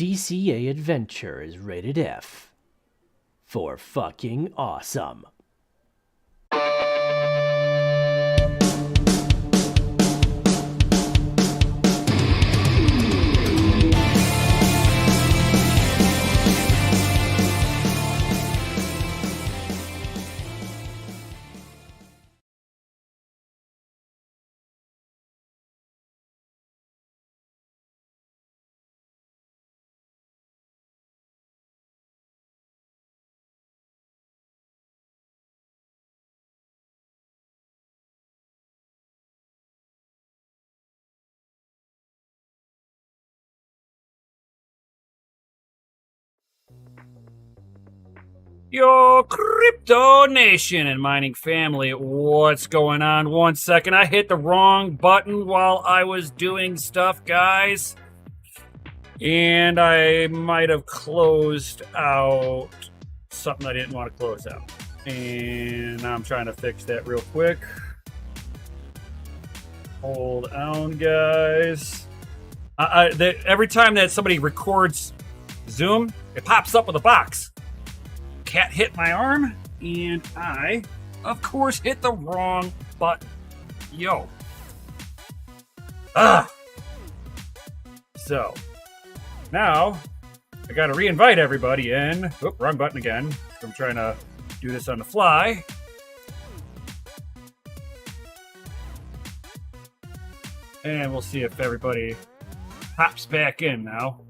DCA adventure is rated F for fucking awesome. Yo, Crypto Nation and mining family, what's going on? 1 second, I hit the wrong button while I was doing stuff, guys. And I might have closed out something I didn't want to close out. And I'm trying to fix that real quick. Hold on, guys. Every time that somebody records Zoom, it pops up with a box. Cat hit my arm, and I, of course, hit the wrong button. Yo. So, now, I gotta re-invite everybody in. Oop, wrong button again. I'm trying to do this on the fly. And we'll see if everybody pops back in now.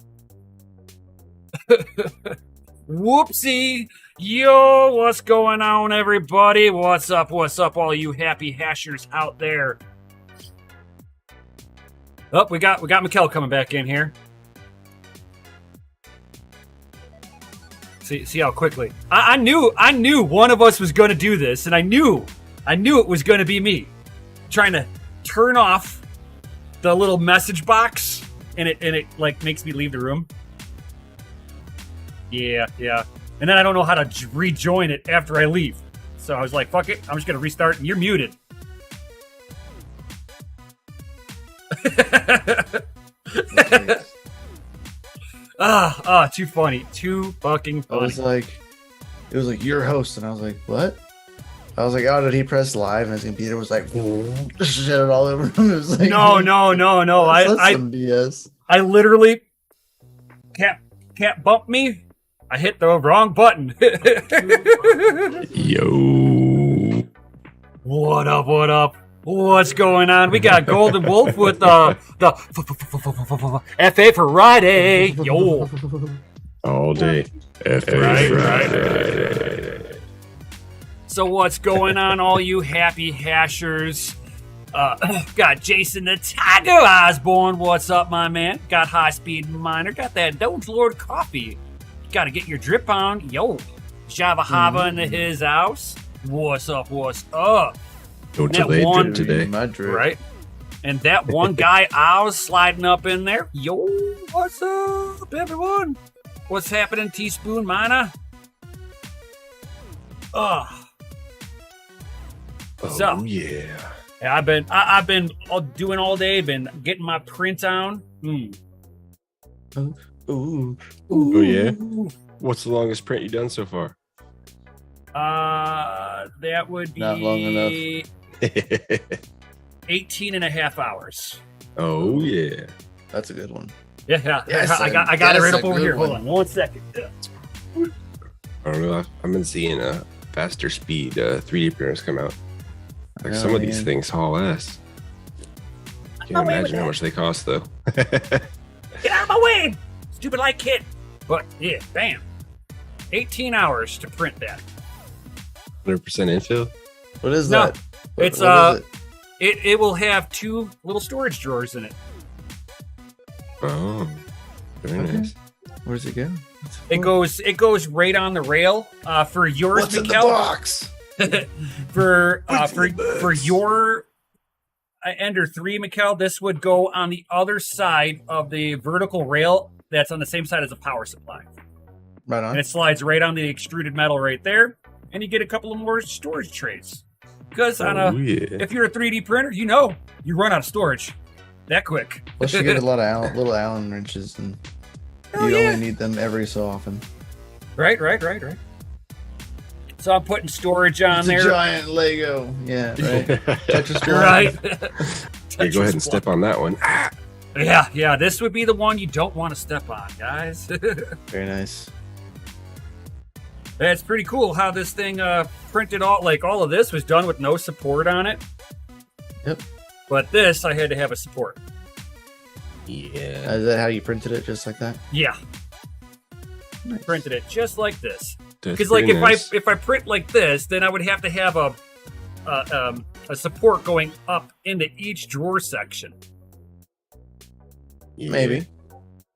Whoopsie! Yo, what's going on, everybody? What's up, all you happy hashers out there? Oh, we got Mikkel coming back in here. See how quickly. I knew one of us was going to do this, and I knew it was going to be me. Trying to turn off the little message box, and it like makes me leave the room. Yeah. And then I don't know how to rejoin it after I leave. So I was like, fuck it. I'm just going to restart, and you're muted. Too funny. Too fucking funny. It was like, you're host, and I was like, what? I was like, oh, did he press live? And his computer was like, shit it all over him. It was like, no. That's some BS. I literally can't bump me. I hit the wrong button. Yo. What up? What's going on? We got Golden Wolf with the FA for Friday. Yo. All day. Friday. So what's going on, all you happy hashers? Got Jason the Tiger Osborne. What's up, my man? Got High Speed Miner. Got that DogeLord coffee. Got to get your drip on. Yo. Java Hava into his house. What's up? Don't delay drip today. My drip. Right? And that one guy I was sliding up in there. Yo, what's up, everyone? What's happening, Teaspoon Miner? So, yeah. I've been doing all day. Been getting my print on. Ooh. Oh yeah. What's the longest print you've done so far? That would be Not long enough. 18 and a half hours. Oh yeah. That's a good one. Yeah. Yes, I got it right up over good here. one. Hold on 1 second. I don't know. I've been seeing a faster speed 3D printers come out. Like some of these things haul ass. Can't imagine how much they cost though. Get out of my way, stupid light kid. But yeah, bam. 18 hours to print that. 100% infill. What is No, that? It's what is it? it will have 2 little storage drawers in it. Oh, very Okay. nice. Where's it go? It goes right on the rail. For yours, What's in the Mikkel, box? for your Ender 3, Mikkel, this would go on the other side of the vertical rail that's on the same side as the power supply. Right on. And it slides right on the extruded metal right there, and you get a couple of more storage trays. Because if you're a 3D printer, you run out of storage that quick. Plus, you get a lot of little Allen wrenches and You only need them every so often. Right. So I'm putting storage on It's there. a giant Lego. Yeah, right. Tetris block. Right. Hey, go ahead and step on that one. Ah! Yeah. This would be the one you don't want to step on, guys. Very nice. That's pretty cool how this thing printed all of this was done with no support on it. Yep. But this I had to have a support. Yeah. Is that how you printed it? Just like that? Yeah. Nice. Printed it just like this. That's Because like pretty nice. if I print like this, then I would have to have a support going up into each drawer section. Yeah. Maybe.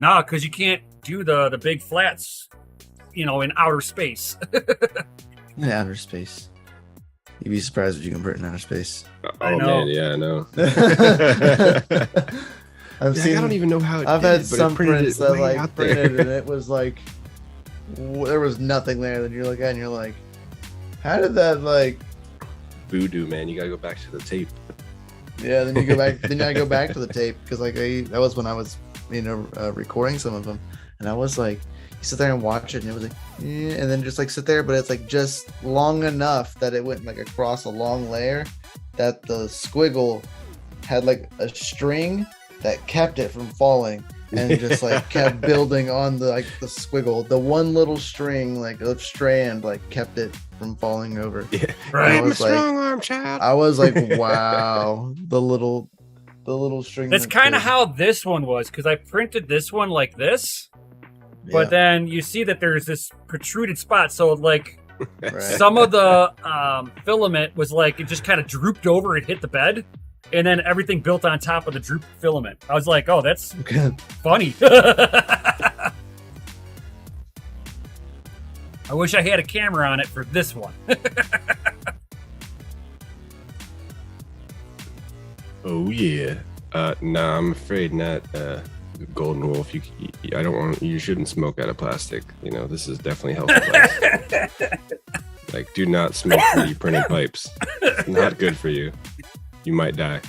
Nah, because you can't do the big flats, in outer space. In outer space. You'd be surprised what you can print in outer space. Oh I know. man, yeah, I know. I've Yeah, seen. I don't even know how it I've did, had but some it printed prints it that way like out there. printed and it was like there was nothing there. Then you look at it and you're like, how did that like? Voodoo, man. You gotta go back to the tape. Yeah. Then you go back. Then I go back to the tape because like that was when I was recording some of them, and I was like, you sit there and watch it, and it was like, and then just like sit there, but it's like just long enough that it went like across a long layer, that the squiggle had like a string that kept it from falling, and just like kept building on the squiggle. The one little string, like a strand, like kept it from falling over. Yeah. Right. I I'm a was like- strong arm child. I was like, wow, the little string. That's kind of how this one was, because I printed this one like this, but then you see that there's this protruded spot. So like right. some of the filament was like, it just kind of drooped over and hit the bed. And then everything built on top of the drooped filament. I was like, oh, that's funny. I wish I had a camera on it for this one. Oh yeah. Nah, I'm afraid not. Golden Wolf, I don't want. You shouldn't smoke out of plastic. This is definitely healthy plastic. Like, do not smoke 3D printed pipes. It's not good for you. You might die.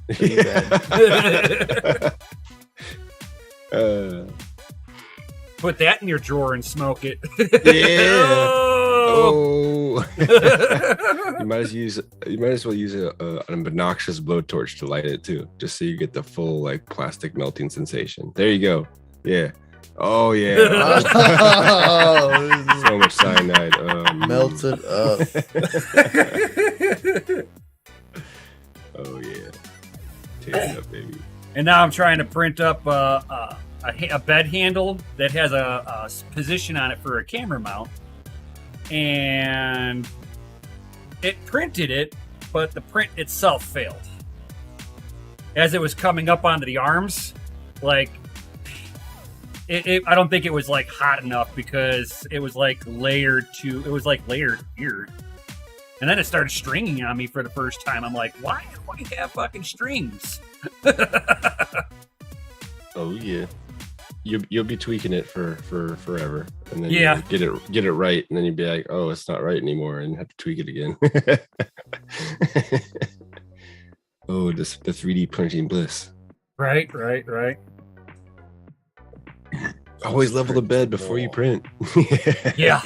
Pretty bad. Put that in your drawer and smoke it. Yeah. Oh! Oh. You might as well use an obnoxious blowtorch to light it too, just so you get the full like plastic melting sensation. There you go. Yeah. Oh yeah. Oh, So much cyanide. melted up. Oh yeah. Take it up, baby. And now I'm trying to print up a bed handle that has a position on it for a camera mount. And it printed it, but the print itself failed. As it was coming up onto the arms, like, I don't think it was like hot enough because it was like layered weird. And then it started stringing on me for the first time. I'm like, why do I have fucking strings? Oh yeah. You'll be tweaking it for forever, and then Yeah. you get it right, and then you'll be like, oh, it's not right anymore, and you have to tweak it again. Oh, the 3D printing bliss. Right. Always level the bed before you print. Yeah.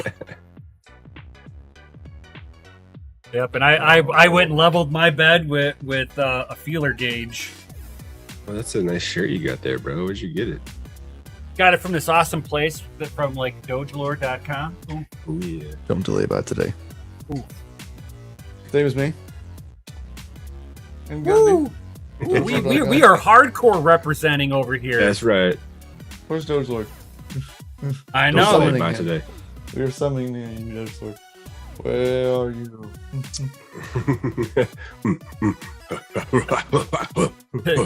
Yep, and I went and leveled my bed with a feeler gauge. Well, that's a nice shirt you got there, bro. Where'd you get it? Got it from this awesome place from like DogeLord.com. Ooh. Oh yeah. Don't delay about today. Ooh. Same as me. Woo! We are hardcore representing over here. That's right. Where's DogeLord? I Don't know. say summoning bye him. today. We were summoning you, DogeLord. Where are you?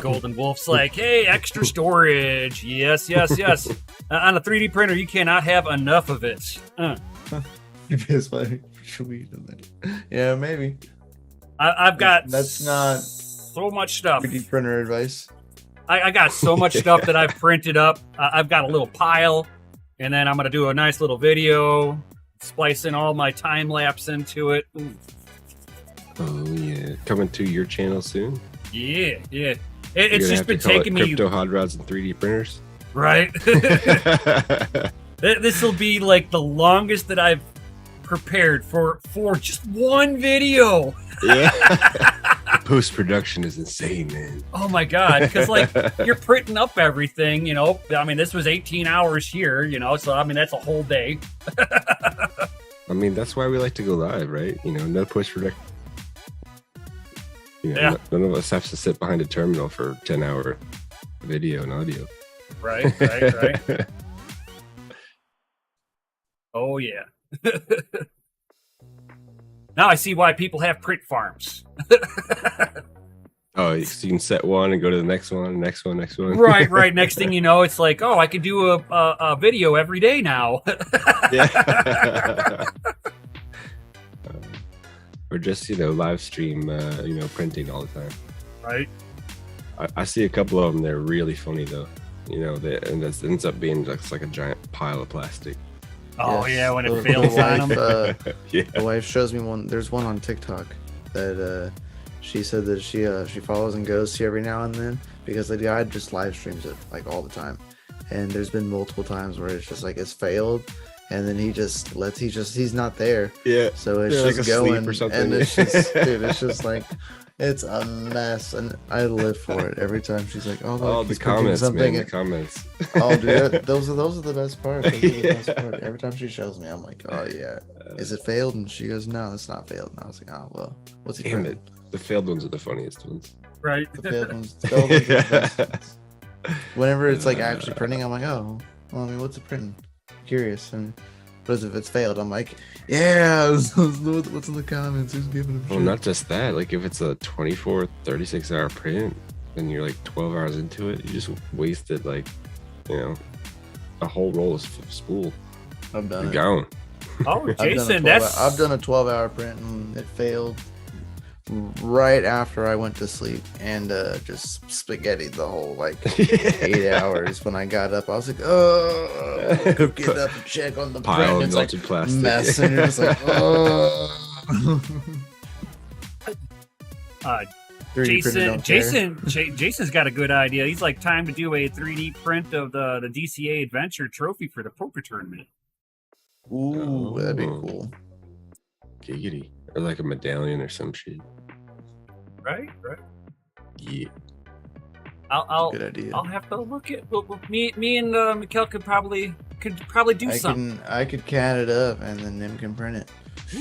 Golden Wolf's like, hey, extra storage. Yes. On a 3D printer, you cannot have enough of it. It's like sweet in there. Yeah, maybe. I've got That's not so much stuff. 3D printer advice. I got so much stuff that I've printed up. I've got a little pile, and then I'm going to do a nice little video, splicing all my time lapse into it. Ooh. Oh yeah, coming to your channel soon. Yeah. You're It's gonna just have been to call it taking me. crypto hot rods and 3D printers. Right? This will be like the longest that I've prepared for just one video. Yeah. Post production is insane, man. Oh my god, because like you're printing up everything, you know. I mean, this was 18 hours here, you know, so I mean that's a whole day. I mean, that's why we like to go live, right? You know, no post production. You know, Yeah. None of us have to sit behind a terminal for 10-hour video and audio. Right. Oh yeah. Now I see why people have print farms. Oh, so you can set one and go to the next one, next one. Right. Next thing you know, it's like, oh, I can do a video every day now. Yeah. Or just, you know, live stream, you know, printing all the time. Right. I see a couple of them. They're really funny though. You know, and this ends up being just like a giant pile of plastic. Oh Yes. yeah, when it The fails on wife, them. Yeah. The wife shows me one. There's one on TikTok that she said that she follows and goes to every now and then because the guy just live streams it like all the time. And there's been multiple times where it's just like it's failed, and then he's not there. Yeah. So it's Yeah, just like asleep going, or something. and it's just, dude, it's just like, it's a mess, and I live for it every time. She's like, "Oh, Oh, look, the he's printing comments, something." man. The comments. Oh, dude, those are the best parts. Those are the best part. Every time she shows me, I'm like, "Oh yeah, is it failed?" And she goes, "No, it's not failed." And I was like, "Oh well, what's he Damn printing?" it. The failed ones are the funniest ones. Right. The failed ones. The failed ones are the best ones. Whenever it's like actually printing, I'm like, "Oh, well, I mean, what's it printing?" Curious. And but if it's failed, I'm like, "Yeah, what's in the comments? Who's giving them Well, shit?" not just that. Like if it's a 24, 36 hour print and you're like 12 hours into it, you just wasted like, you know, a whhole roll of spool. I've done You're it. gone. Oh, I've done a Jason, 12 that's I've done a 12-hour print and it failed right after I went to sleep and just spaghettied the whole like 8 hours. When I got up, I was like, "Oh, get up and check on the Pile print." of It's like melted plastic. mess, and you're just like, "Oh." 3D printer don't care. Jason's got a good idea. He's like, time to do a 3D print of the DCA Adventure trophy for the poker tournament. Ooh, that'd be Oh. cool. Giggity. Or like a medallion or some shit. Right. Yeah. I'll Good idea. I'll have to look at. Me and Mikkel could probably do something. I could can it up and then Nim can print it.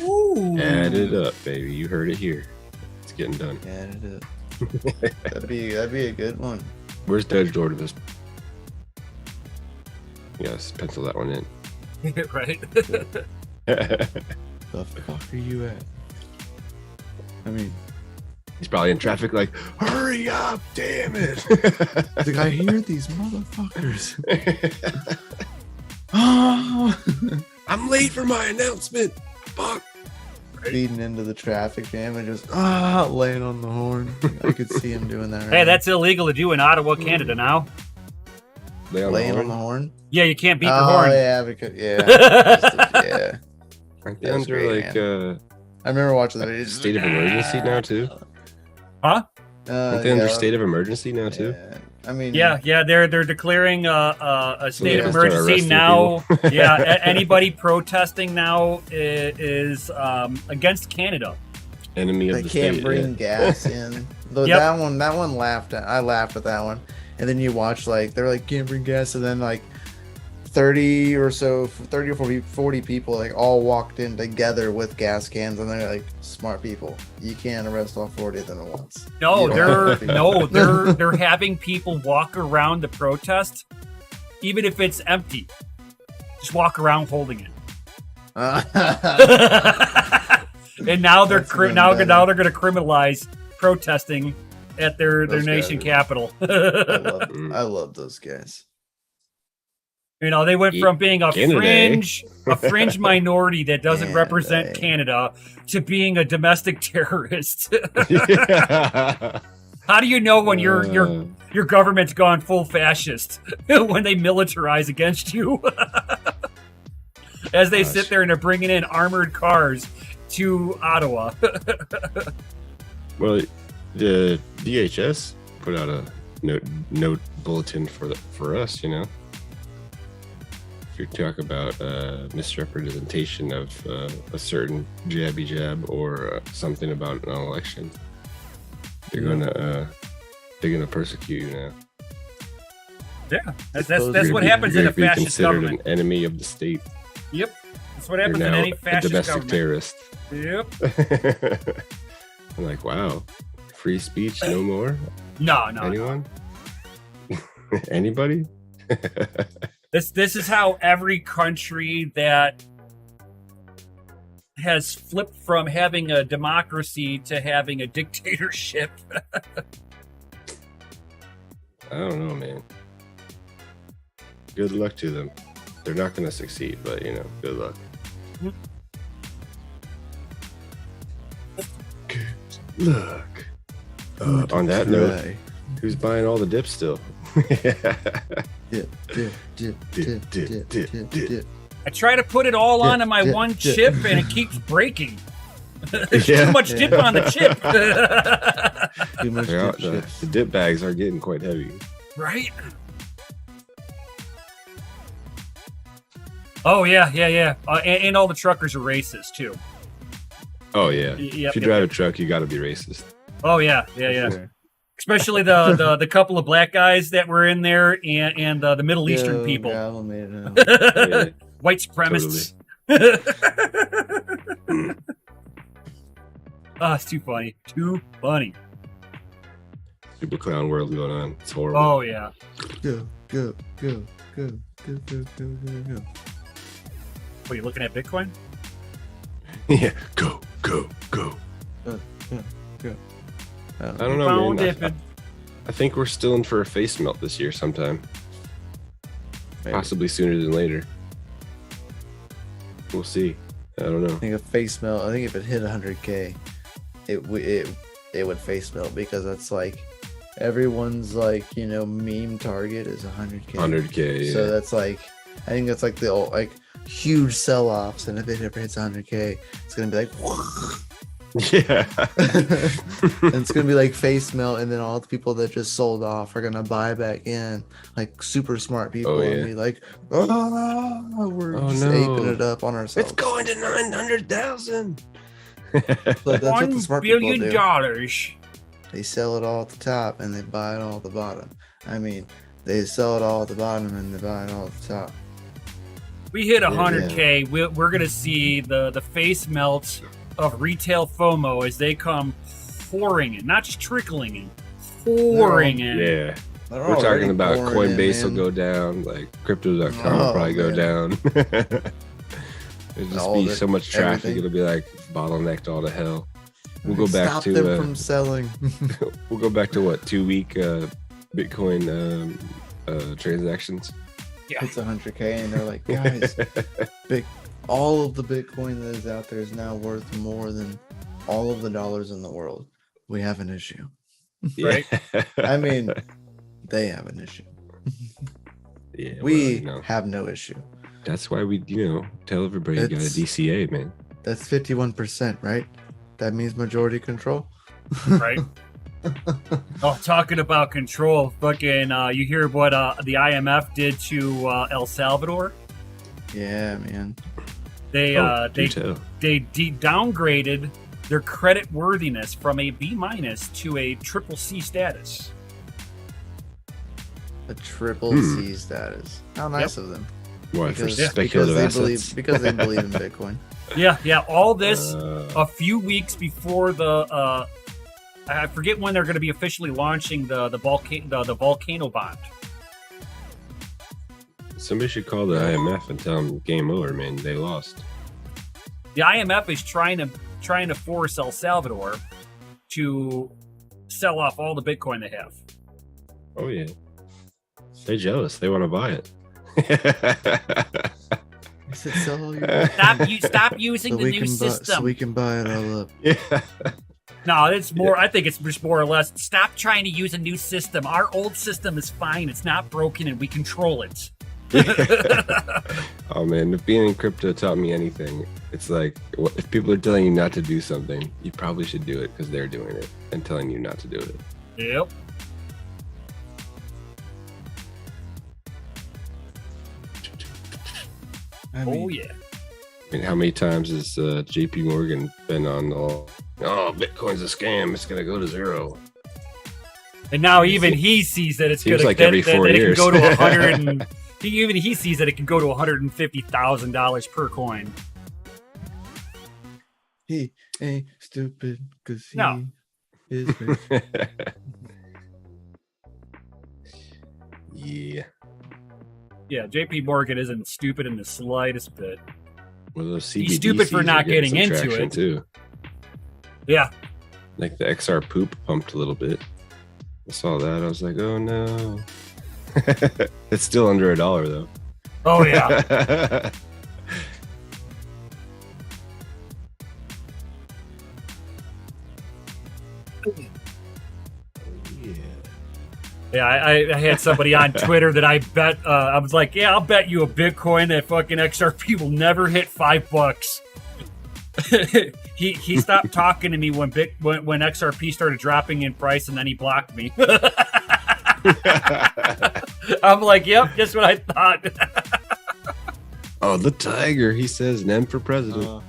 Ooh. Add it up, baby. You heard it here. It's getting done. Can it up. That'd be a good one. Where's DogeLord of this? Yes, pencil that one in. Right. The fuck are you at? I mean, He's probably in traffic like, hurry up, damn it. like, I hear these motherfuckers. Oh, I'm late for my announcement. Fuck. feeding into the traffic jam and just laying on the horn. I could see him doing that. Right Hey, now. that's illegal to do in Ottawa, Canada now. Lay on the laying horn? on the horn. Yeah, you can't beat the Oh horn. yeah, because yeah. Aren't they That's under great, like I remember watching the video. state of emergency now too? Huh? Aren't they under state of emergency now too? Yeah. I mean, Yeah, they're declaring a state Yeah, of start emergency arresting now. Yeah, anybody protesting now is against Canada. Enemy of they the can't state. bring yeah. gas in. Though Yep. that one laughed at. I laughed at that one. And then you watch like they're like can't bring gas, and then like 30 or 40 people like all walked in together with gas cans, and they're like smart people. You can't arrest all 40 of them at once. No, You don't have to. they're having people walk around the protest, even if it's empty. Just walk around holding it. And now they're That's even now better. they're going to criminalize protesting at their Those nation guys. capital. I love those guys. You know, they went from being a Canada, eh? fringe minority that doesn't Canada, represent eh? Canada to being a domestic terrorist. Yeah. How do you know when your government's gone full fascist when they militarize against you? As they Gosh. sit there and they're bringing in armored cars to Ottawa. Well, the DHS put out a note bulletin for us, you know, if you talk about misrepresentation of a certain jabby jab or something about an election, they're gonna persecute you now. Yeah, that's You're what gonna happens be, in you're a gonna be fascist considered government. an enemy of the state. Yep, that's what You're happens in now any a fascist domestic government. terrorist. Yep. I'm like, wow, free speech, no more. No. Anyone? Anybody? This is how every country that has flipped from having a democracy to having a dictatorship. I don't know, man. Good luck to them. They're not going to succeed, but good luck. Good luck. On that note, who's buying all the dip still? Dip. I try to put it all onto my one chip and it keeps breaking. There's too much dip on the chip. Too much dip chips. The dip bags are getting quite heavy. Right? Oh, yeah. And all the truckers are racist, too. Oh, yeah. Yep, If you drive a truck, you got to be racist. Oh, yeah. Sure. Especially the couple of black guys that were in there and the Middle Eastern people. Yeah. White supremacists. It's too funny. Too funny. Super clown world going on. It's horrible. Oh, yeah. Go. What, are you looking at Bitcoin? Yeah. Go. I don't know, Pound man. dipping. I think we're still in for a face melt this year sometime. Maybe. Possibly sooner than later. We'll see. I don't know. I think a face melt. I think if it hit 100K, it would face melt because that's like everyone's like meme target is 100K. 100K. Yeah. So that's like I think that's like the old, like huge sell-offs, and if it ever hits 100K, it's gonna be like. Yeah. And it's gonna be like face melt, and then all the people that just sold off are gonna buy back in, like super smart people, and be like, we're just aping it up on ourselves. It's going to 900,000. But that's what the $1 smart people billion. do. They sell it all at the top and they buy it all at the bottom. I mean, they sell it all at the bottom and they buy it all at the top. We hit 100K. We're gonna see the face melt of retail FOMO as they come pouring in, not just trickling in, pouring in. Yeah. We're talking about Coinbase will go down, like crypto.com will probably go down. There'll just be so much traffic, it'll be like bottlenecked all to hell. We'll go back to them from selling. We'll go back to what, 2-week Bitcoin transactions. Yeah. It's 100K and they're like, guys, all of the Bitcoin that is out there is now worth more than all of the dollars in the world. We have an issue. Right? I mean, they have an issue. Yeah, we have no issue. That's why we, tell everybody you got a DCA, man. That's 51%, right? That means majority control. Right. Oh, talking about control, fucking, you hear what the IMF did to El Salvador? Yeah, man. They downgraded their credit worthiness from a B- to a CCC status. A CCC status. How nice of them. Why, for speculative assets? Because they believe in Bitcoin. Yeah. All this a few weeks before the I forget when they're going to be officially launching the volcano bond. Somebody should call the IMF and tell them game over, man. They lost. The IMF is trying to force El Salvador to sell off all the Bitcoin they have. Oh yeah, they're jealous. They want to buy it. Stop using the new system. So we can buy it all up. Yeah. No, it's more. I think it's just more or less. Stop trying to use a new system. Our old system is fine. It's not broken, and we control it. Oh man, if being in crypto taught me anything, it's like if people are telling you not to do something, you probably should do it because they're doing it and telling you not to do it. Yep. I mean, Oh yeah. I mean, how many times has JP Morgan been on oh, Bitcoin's a scam, it's gonna go to zero. And now even he sees that it's Seems gonna like every that 4 it can years. go to 100 and even he sees that it can go to $150,000 per coin. he ain't stupid because he No. is rich. Yeah. Yeah, JP Morgan isn't stupid in the slightest bit. Well, those He's stupid for CBDCs not are getting getting some into traction, it. too. Yeah. Like the XR poop pumped a little bit. I saw that. I was like, oh no. It's still under $1 though. Oh yeah. Yeah, I had somebody on Twitter that I bet I was like, yeah, I'll bet you a Bitcoin that fucking XRP will never hit $5. he stopped talking to me when XRP started dropping in price, and then he blocked me. I'm like, yep, just what I thought. Oh, the tiger. He says, "Nem for president."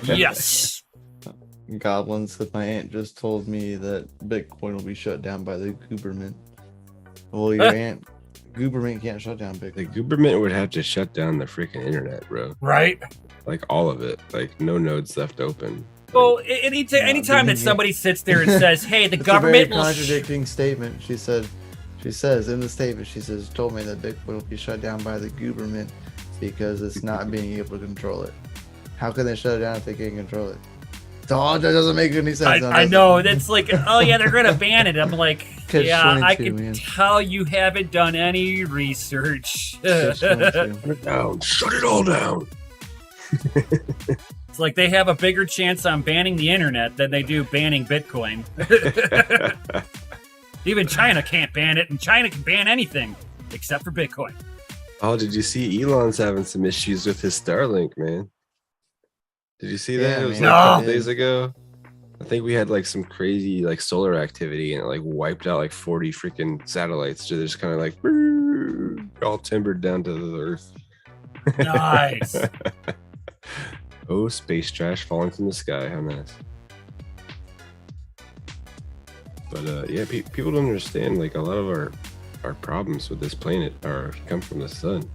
Yes. Goblin said my aunt just told me that Bitcoin will be shut down by the government. Well, your aunt government can't shut down The Bitcoin. government would have to shut down the freaking internet, bro. Right. Like all of it. Like no nodes left open. Well, anytime that somebody sits there and says, "Hey, the government will," contradicting statement. She says in the statement, she says, told me that Bitcoin will be shut down by the government because it's not being able to control it. How can they shut it down if they can't control it? Oh, that doesn't make any sense. I know that's like, oh yeah, they're gonna ban it. I'm like, Catch yeah, 22, I can man. tell you haven't done any research. Catch 22. Shut it down. Shut it all down. It's like they have a bigger chance on banning the internet than they do banning Bitcoin. Even China can't ban it, and China can ban anything except for Bitcoin. Oh, did you see Elon's having some issues with his Starlink, man? Did you see that? Yeah, It was man. like a couple No. days ago. I think we had like some crazy like solar activity and it like wiped out like 40 freaking satellites. So they're just kind of like all timbered down to the earth. Nice. Oh, space trash falling from the sky. How nice. But yeah, people don't understand like a lot of our problems with this planet come from the sun.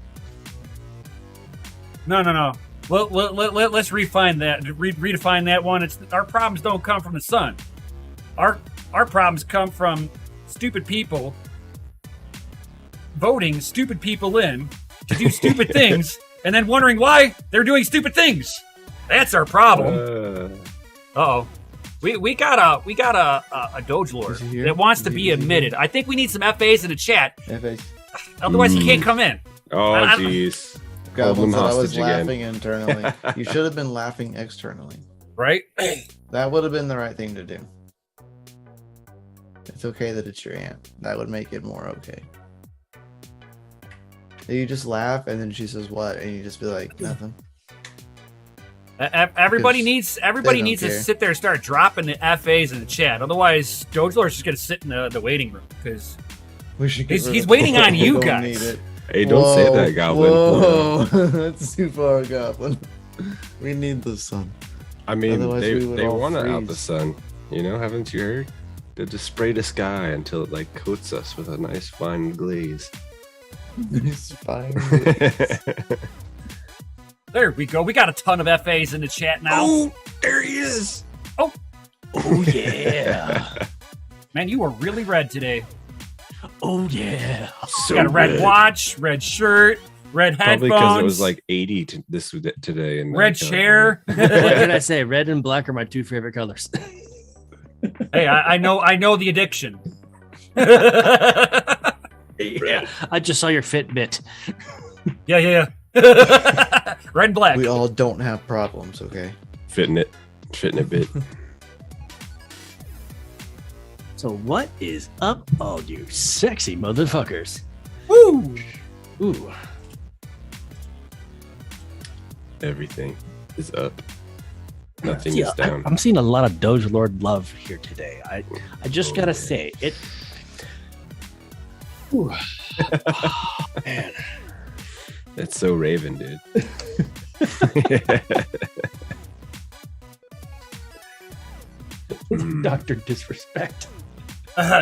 No. Well, let's refine that. Redefine that one. It's our problems don't come from the sun. Our problems come from stupid people voting stupid people in to do stupid things, and then wondering why they're doing stupid things. That's our problem. Uh-oh. We got a DogeLord Is he here? that wants to Is be he here? admitted. I think we need some FAs in the chat. FA. Otherwise, he can't come in. Oh, I- jeez. Goblin Hold said them I was hostage again. laughing internally. You should have been laughing externally. Right? That would have been the right thing to do. It's okay that it's your aunt. That would make it more okay. You just laugh and then she says what, and you just be like nothing. Everybody Because needs they don't to care. sit there and start dropping the FAs in the chat. Otherwise, DogeLord's just gonna sit in the waiting room because We should get rid he's of waiting it. on you We don't guys. need it. Hey, don't say that, Goblin. Whoa, that's too far, Goblin. We need the sun. I mean, Otherwise we would they all want to out freeze. the sun. You know, haven't you heard? They just spray the sky until it like coats us with a nice fine glaze. It's fine. There we go. We got a ton of FAs in the chat now. Oh, there he is. Oh yeah. Man, you were really red today. Oh yeah. So You got a red red. watch, red shirt, red Probably headphones, because it was like 80 today. And red chair. What did I say? Red and black are my two favorite colors. Hey, I know the addiction. Yeah. I just saw your Fitbit. Yeah. Red and black. We all don't have problems, okay? Fitting it a bit. So what is up, all you sexy motherfuckers? Woo! Ooh. Everything is up. Nothing Yeah, is down. I'm seeing a lot of DogeLord love here today. I just gotta say it. Ooh. Oh, man. It's so Raven, dude. Dr. Disrespect.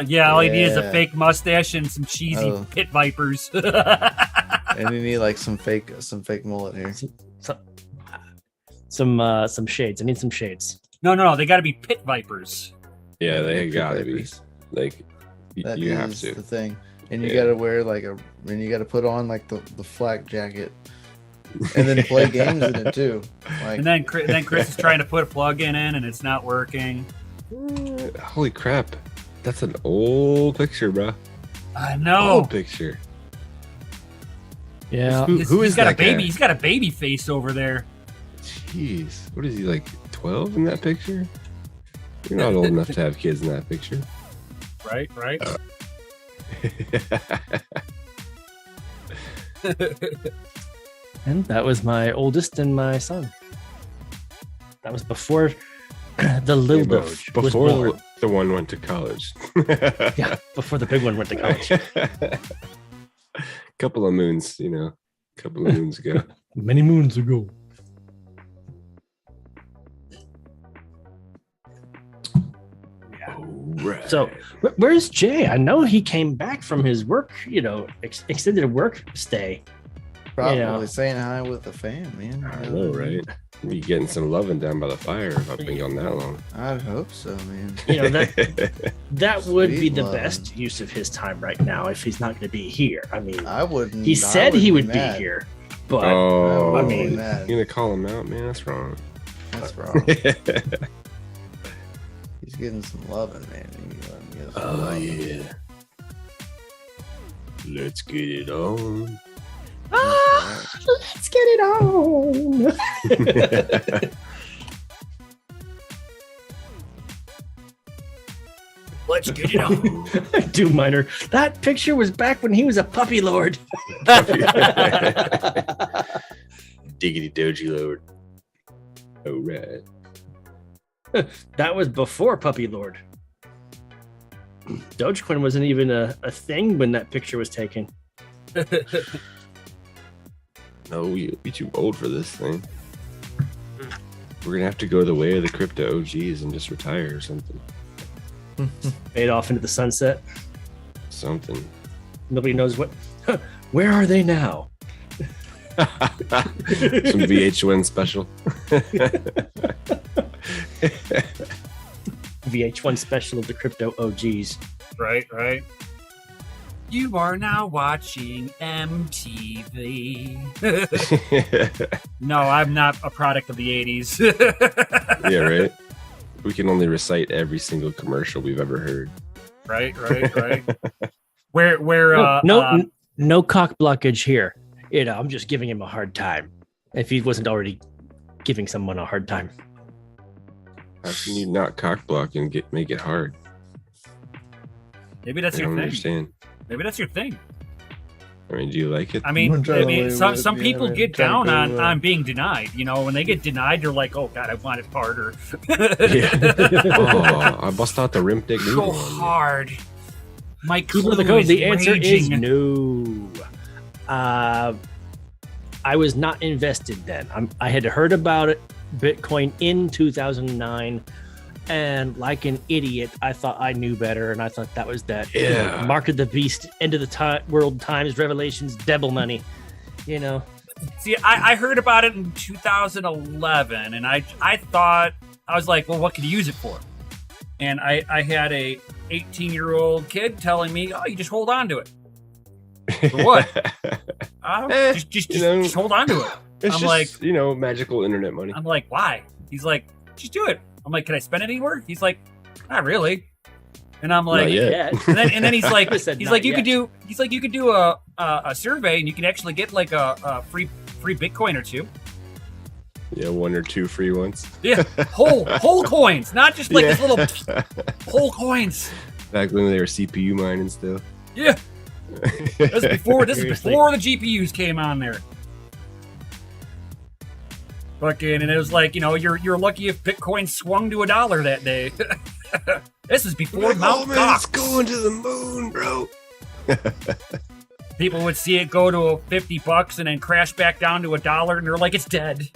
Yeah, all you need is a Yeah. fake mustache and some cheesy Oh. pit vipers. And you need like some fake mullet here. Some shades. I need some shades. No, they got to be pit vipers. Yeah, they gotta be. Vipers. Like, That you have is to. the thing. And you Yeah. gotta wear and you gotta put on like the flak jacket. And then play games in it too. Like And then Chris is trying to put a plug-in in, and it's not working. Holy crap. That's an old picture, bro. I know. Old picture. Yeah. Who He's is got that a baby. guy? He's got a baby face over there. Jeez. What is he, like 12 in that picture? You're not old enough to have kids in that picture. Right. And that was my oldest and my son. That was before the little Doge was Before born. the one went to college. Yeah, before the big one went to college. Couple of moons, couple of moons ago. Many moons ago. Right. So, where's Jay? I know he came back from his work, extended work stay. probably Yeah. saying hi with the fam, man. I know, right? Be getting some loving down by the fire if I've been gone that long. I'd hope so, man. That would be Sweet the love. best use of his time right now if he's not going to be here. I mean, I wouldn't. he I said wouldn't he would be mad. here, but Oh, I I mean, mean, mad. you're gonna call him out, man? That's wrong. That's wrong. He's getting some loving, man. You let him get some Oh loving. yeah. Let's get it on. let's get it on. Let's get it on. Doom Miner. That picture was back when he was a puppy lord. Diggity DogeLord. All right. That was before Puppy Lord. Dogecoin wasn't even a thing when that picture was taken. No, you'll be too old for this thing. We're gonna have to go the way of the crypto OGs and just retire or something. Fade off into the sunset. Something. Nobody knows what. Where are they now? Some VH1 special. VH1 special of the crypto OGs. Right. You are now watching MTV. No, I'm not a product of the 80s. Yeah, right. We can only recite every single commercial we've ever heard. Right. Where No cock blockage here. I'm just giving him a hard time. If he wasn't already giving someone a hard time. How can you not cock block and make it hard? maybe that's I your don't thing. understand. Maybe that's your thing. I mean, do you like it? I mean, I'm trying to some wait, people yeah, get trying to down go, on being denied. When they get denied, they're like, "Oh God, I want it harder." Oh, I bust out the rim dick Go noodle. hard. My People clue of the code, is the answer is raging. no. I was not invested then. I had heard about it, Bitcoin in 2009, and like an idiot, I thought I knew better, and I thought that was that Yeah. mark of the beast, end of the world times, revelations, devil money. See, I heard about it in 2011, and I thought, I was like, well, what could you use it for? And I had a 18-year-old kid telling me, oh, you just hold on to it. For what? Just hold on to it. It's I'm just, like- magical internet money. I'm like, why? He's like, just do it. I'm like, can I spend it anywhere? He's like, not really. And I'm like, Not yet. and then he's like, I said he's not like, you yet. could do a survey, and you can actually get like a free Bitcoin or two. Yeah, one or two free ones. Yeah, whole coins, not just like Yeah. this little whole coins. Back when they were CPU mining still. Yeah, this is before Seriously. the GPUs came on there. Fucking, and it was like, you're lucky if Bitcoin swung to $1 that day. This is before Mount oh man, it's Gox. going to the moon, bro. People would see it go to $50 and then crash back down to $1, and they're like, it's dead.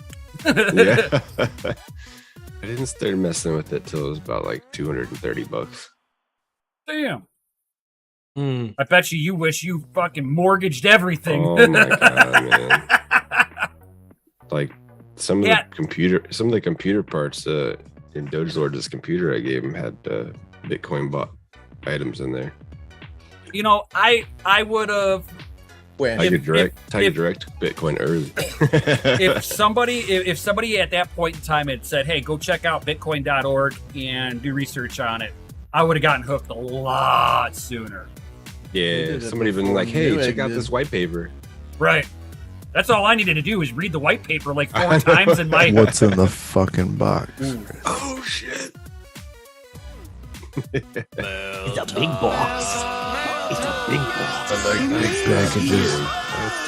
Yeah. I didn't start messing with it till it was about like $230. Damn. Hmm. I bet you wish you fucking mortgaged everything. Oh my god, man! Like some of the computer parts in DogeLord's computer I gave him had Bitcoin bought items in there. You know, I would have. Tiger Direct Bitcoin early. If somebody at that point in time had said, "Hey, go check out Bitcoin.org and do research on it," I would have gotten hooked a lot sooner. Yeah, somebody been like, "Hey, check out this white paper." Right. That's all I needed to do was read the white paper like 4 times in my. What's in the fucking box? Oh shit! It's a big box. It's a big box. I like big packages. That's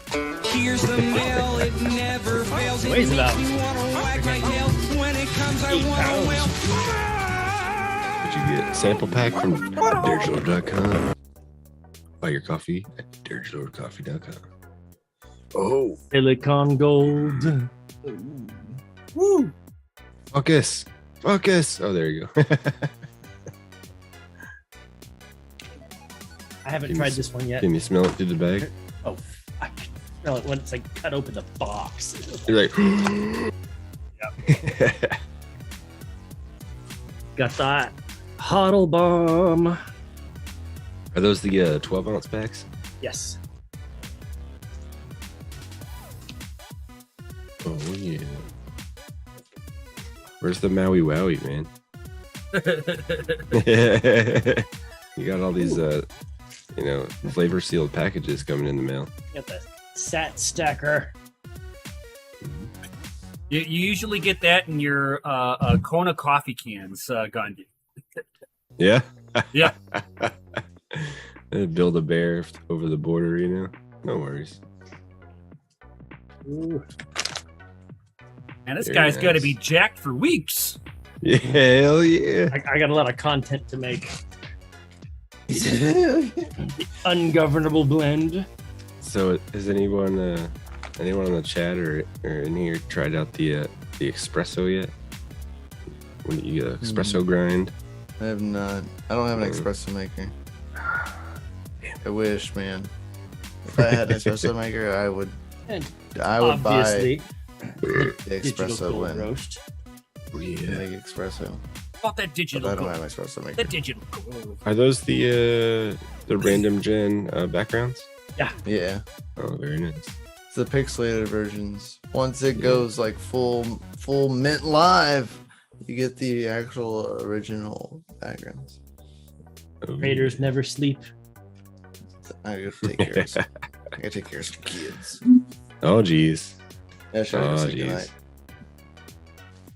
tiny. Here's the mail, it never fails. It Weighs makes about me wanna wag my tail. When it comes, I 8 wanna pounds. wail. Did you get a sample pack from DogeLord.com? Buy your coffee at DogeLordCoffee.com. Oh, Silicon gold. Woo! focus. Oh, there you go. I haven't Give me tried s- this one yet. Can you smell it through the bag? Oh, I can smell it once I cut open the box. You're like, Got that Huddle Bomb. Are those the 12 ounce packs? Yes. Oh yeah. Where's the Maui Wowie, man? You got all these, flavor sealed packages coming in the mail. Got the Sat Stacker. You usually get that in your Kona coffee cans, Gundy. Yeah. Yeah. Build a bear over the border, No worries. Ooh. And this Very guy's got to nice. be jacked for weeks. Yeah, hell yeah. I got a lot of content to make. Ungovernable blend. So, has anyone on the chat or in here tried out the espresso yet? When you get an espresso grind? I have not. I don't have an espresso maker. I wish, man. If I had an espresso maker, I would And buy obviously, the digital espresso gold blend. roast. Oh, Make yeah. espresso. About that But digital I don't gold. have an espresso maker. That digital gold. Are those the random gen backgrounds? Yeah. Oh, very nice. It's the pixelated versions. Once it goes like full mint live, you get the actual original backgrounds. Oh, Raiders never sleep. I gotta take care of some, I gotta take care of some kids. Oh, geez. Yeah, should I go Oh, say jeez. goodnight?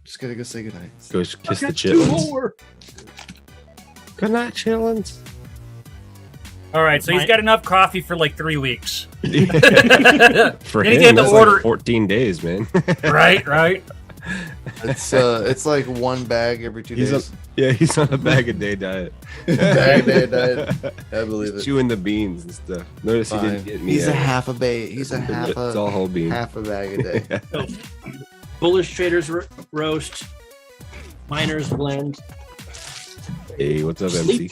Just gotta go say goodnight. Go kiss the Got 2 chitlins. more. Good night, chitlins. All right, so he's got enough coffee for like 3 weeks. For Then he him, had to that's order- like 14 days, man. Right. It's like one bag every 2 days. He's on a bag a day diet. Bag a day diet. I believe He's it. chewing the beans and stuff. Notice he Fine. didn't get me. He's a half a bait. He's a It's all whole bean. half a bag a day. Bullish Traders roast. Miners blend. Hey, what's up, MC? Sleep.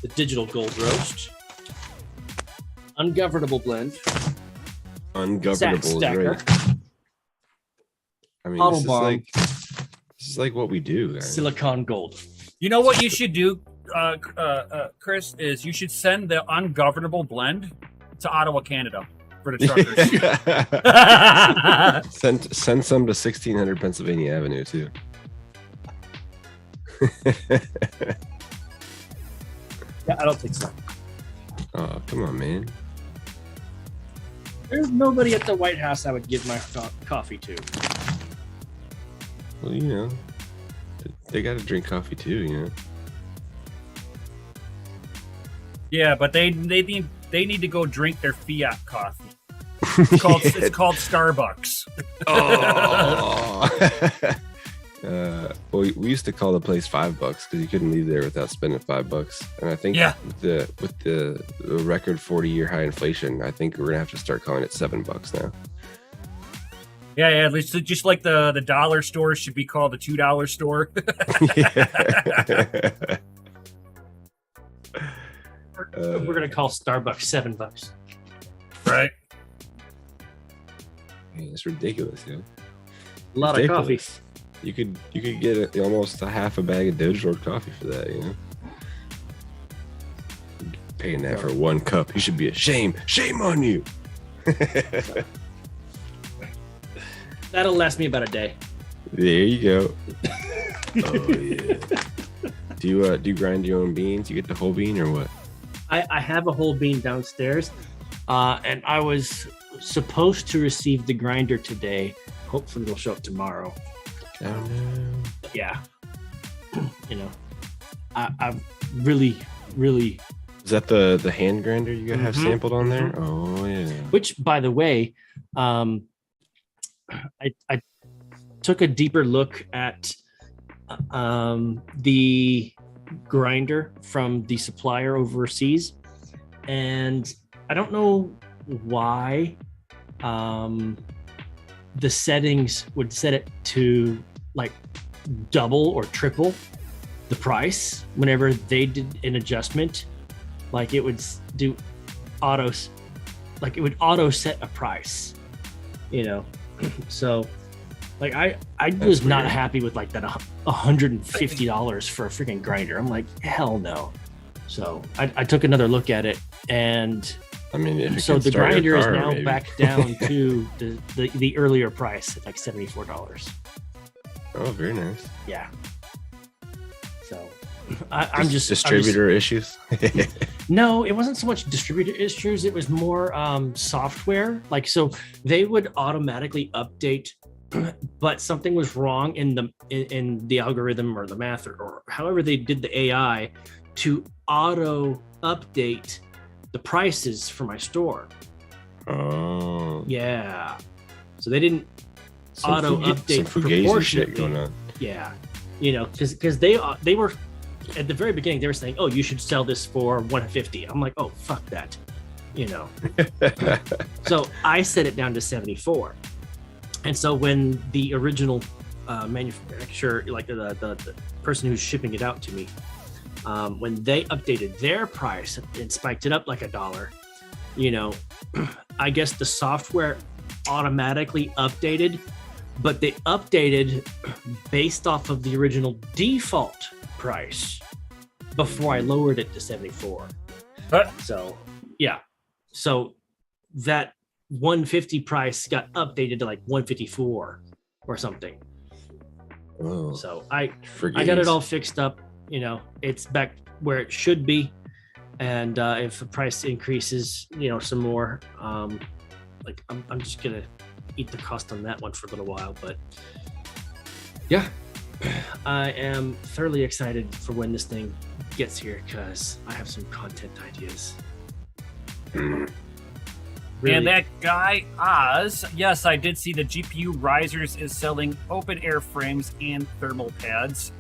The digital gold roast. Ungovernable blend. Ungovernable is Stacker. right. I mean, Huddle this bomb. is like what we do, guys. Silicon gold. You know what you should do, Chris, is you should send the ungovernable blend to Ottawa, Canada for the truckers. Send some to 1600 Pennsylvania Avenue too. Yeah, I don't think so. Oh, come on, man. There's nobody at the White House I would give my coffee to. Well, they got to drink coffee too, Yeah, but they need to go drink their Fiat coffee. It's called Starbucks. Oh. Well, we used to call the place $5 because you couldn't leave there without spending $5. And I think Yeah. with the record 40-year high inflation, I think we're gonna have to start calling it $7 now. Yeah, at least just like the dollar store should be called the $2 store. We're gonna call Starbucks $7. Right. Man, it's ridiculous, yo. A lot of coffee. Ridiculous. You could get almost a half a bag of DogeLord coffee for that, you know. Paying that for 1 cup, you should be ashamed. Shame on you. That'll last me about a day. There you go. Oh yeah. Do you grind your own beans? You get the whole bean or what? I have a whole bean downstairs, and I was supposed to receive the grinder today. Hopefully it'll show up tomorrow. Oh no. Yeah. You know, I've really Is that the hand grinder you gotta have Mhm. sampled on there? Oh yeah. which, by the way, I took a deeper look at the grinder from the supplier overseas, and I don't know why the settings would set it to like double or triple the price whenever they did an adjustment. Like it would do autos, like it would auto set a price, you know. So like I was not weird. happy with like that $150 for a freaking grinder. I'm like, hell no. So I took another look at it, and I mean, if it so can the start your grinder is car, now maybe. back down to the earlier price at like $74. Oh, very nice. Yeah. So I'm just distributor issues. No, it wasn't so much distributor issues. It was more software. Like, so they would automatically update, but something was wrong in the algorithm or the math or however they did the AI to auto update the prices for my store. Oh, Yeah. So they didn't some auto update some fugazi shit proportionately. going on. Yeah. You know, because they were at the very beginning, they were saying, "Oh, you should sell this for $150." I'm like, "Oh, fuck that," you know. So I set it down to 74, and so when the original manufacturer, like the person who's shipping it out to me, when they updated their price and spiked it up like $1, you know, I guess the software automatically updated, but they updated based off of the original default price before I lowered it to 74. So yeah, so that 150 price got updated to like 154 or something. Oh, So I got fugazi. it all fixed up. You know, it's back where it should be, and if the price increases, you know, some more, like I'm just gonna eat the cost on that one for a little while. But yeah, I am thoroughly excited for when this thing gets here because I have some content ideas. Mm. Really, And that guy Oz, yes, I did see the GPU Risers is selling open air frames and thermal pads.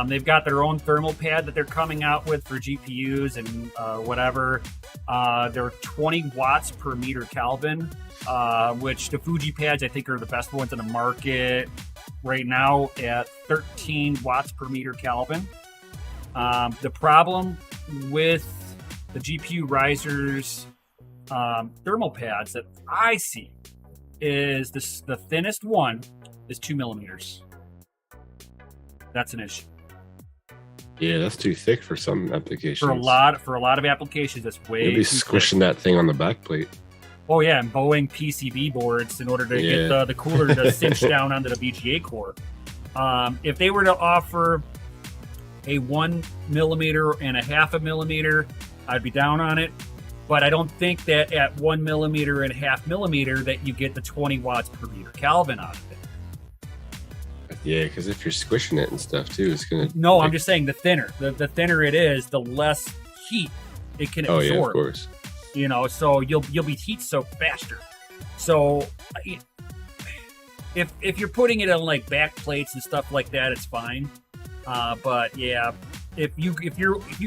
They've got their own thermal pad that they're coming out with for GPUs and whatever. They're 20 watts per meter Kelvin, which the Fuji pads I think are the best ones in the market right now at 13 watts per meter Kelvin. The problem with the GPU Risers thermal pads that I see is the thinnest one is 2 millimeters. That's an issue Yeah, that's too thick for some applications. for a lot of applications. That's way You'll be too thick. squishing that thing on the back plate. Oh yeah, and Boeing PCB boards in order to Yeah. get the cooler to cinch down onto the VGA core. If they were to offer a 1 millimeter and a half a millimeter, I'd be down on it. But I don't think that at 1 millimeter and a half millimeter that you get the 20 watts per meter Kelvin out of it. Yeah, because if you're squishing it and stuff too, it's gonna. No, I'm just saying the thinner. The thinner it is, the less heat it can Oh absorb. yeah, of course. You know, so you'll be heat soaked faster. So if you're putting it on like back plates and stuff like that, it's fine. But yeah, if you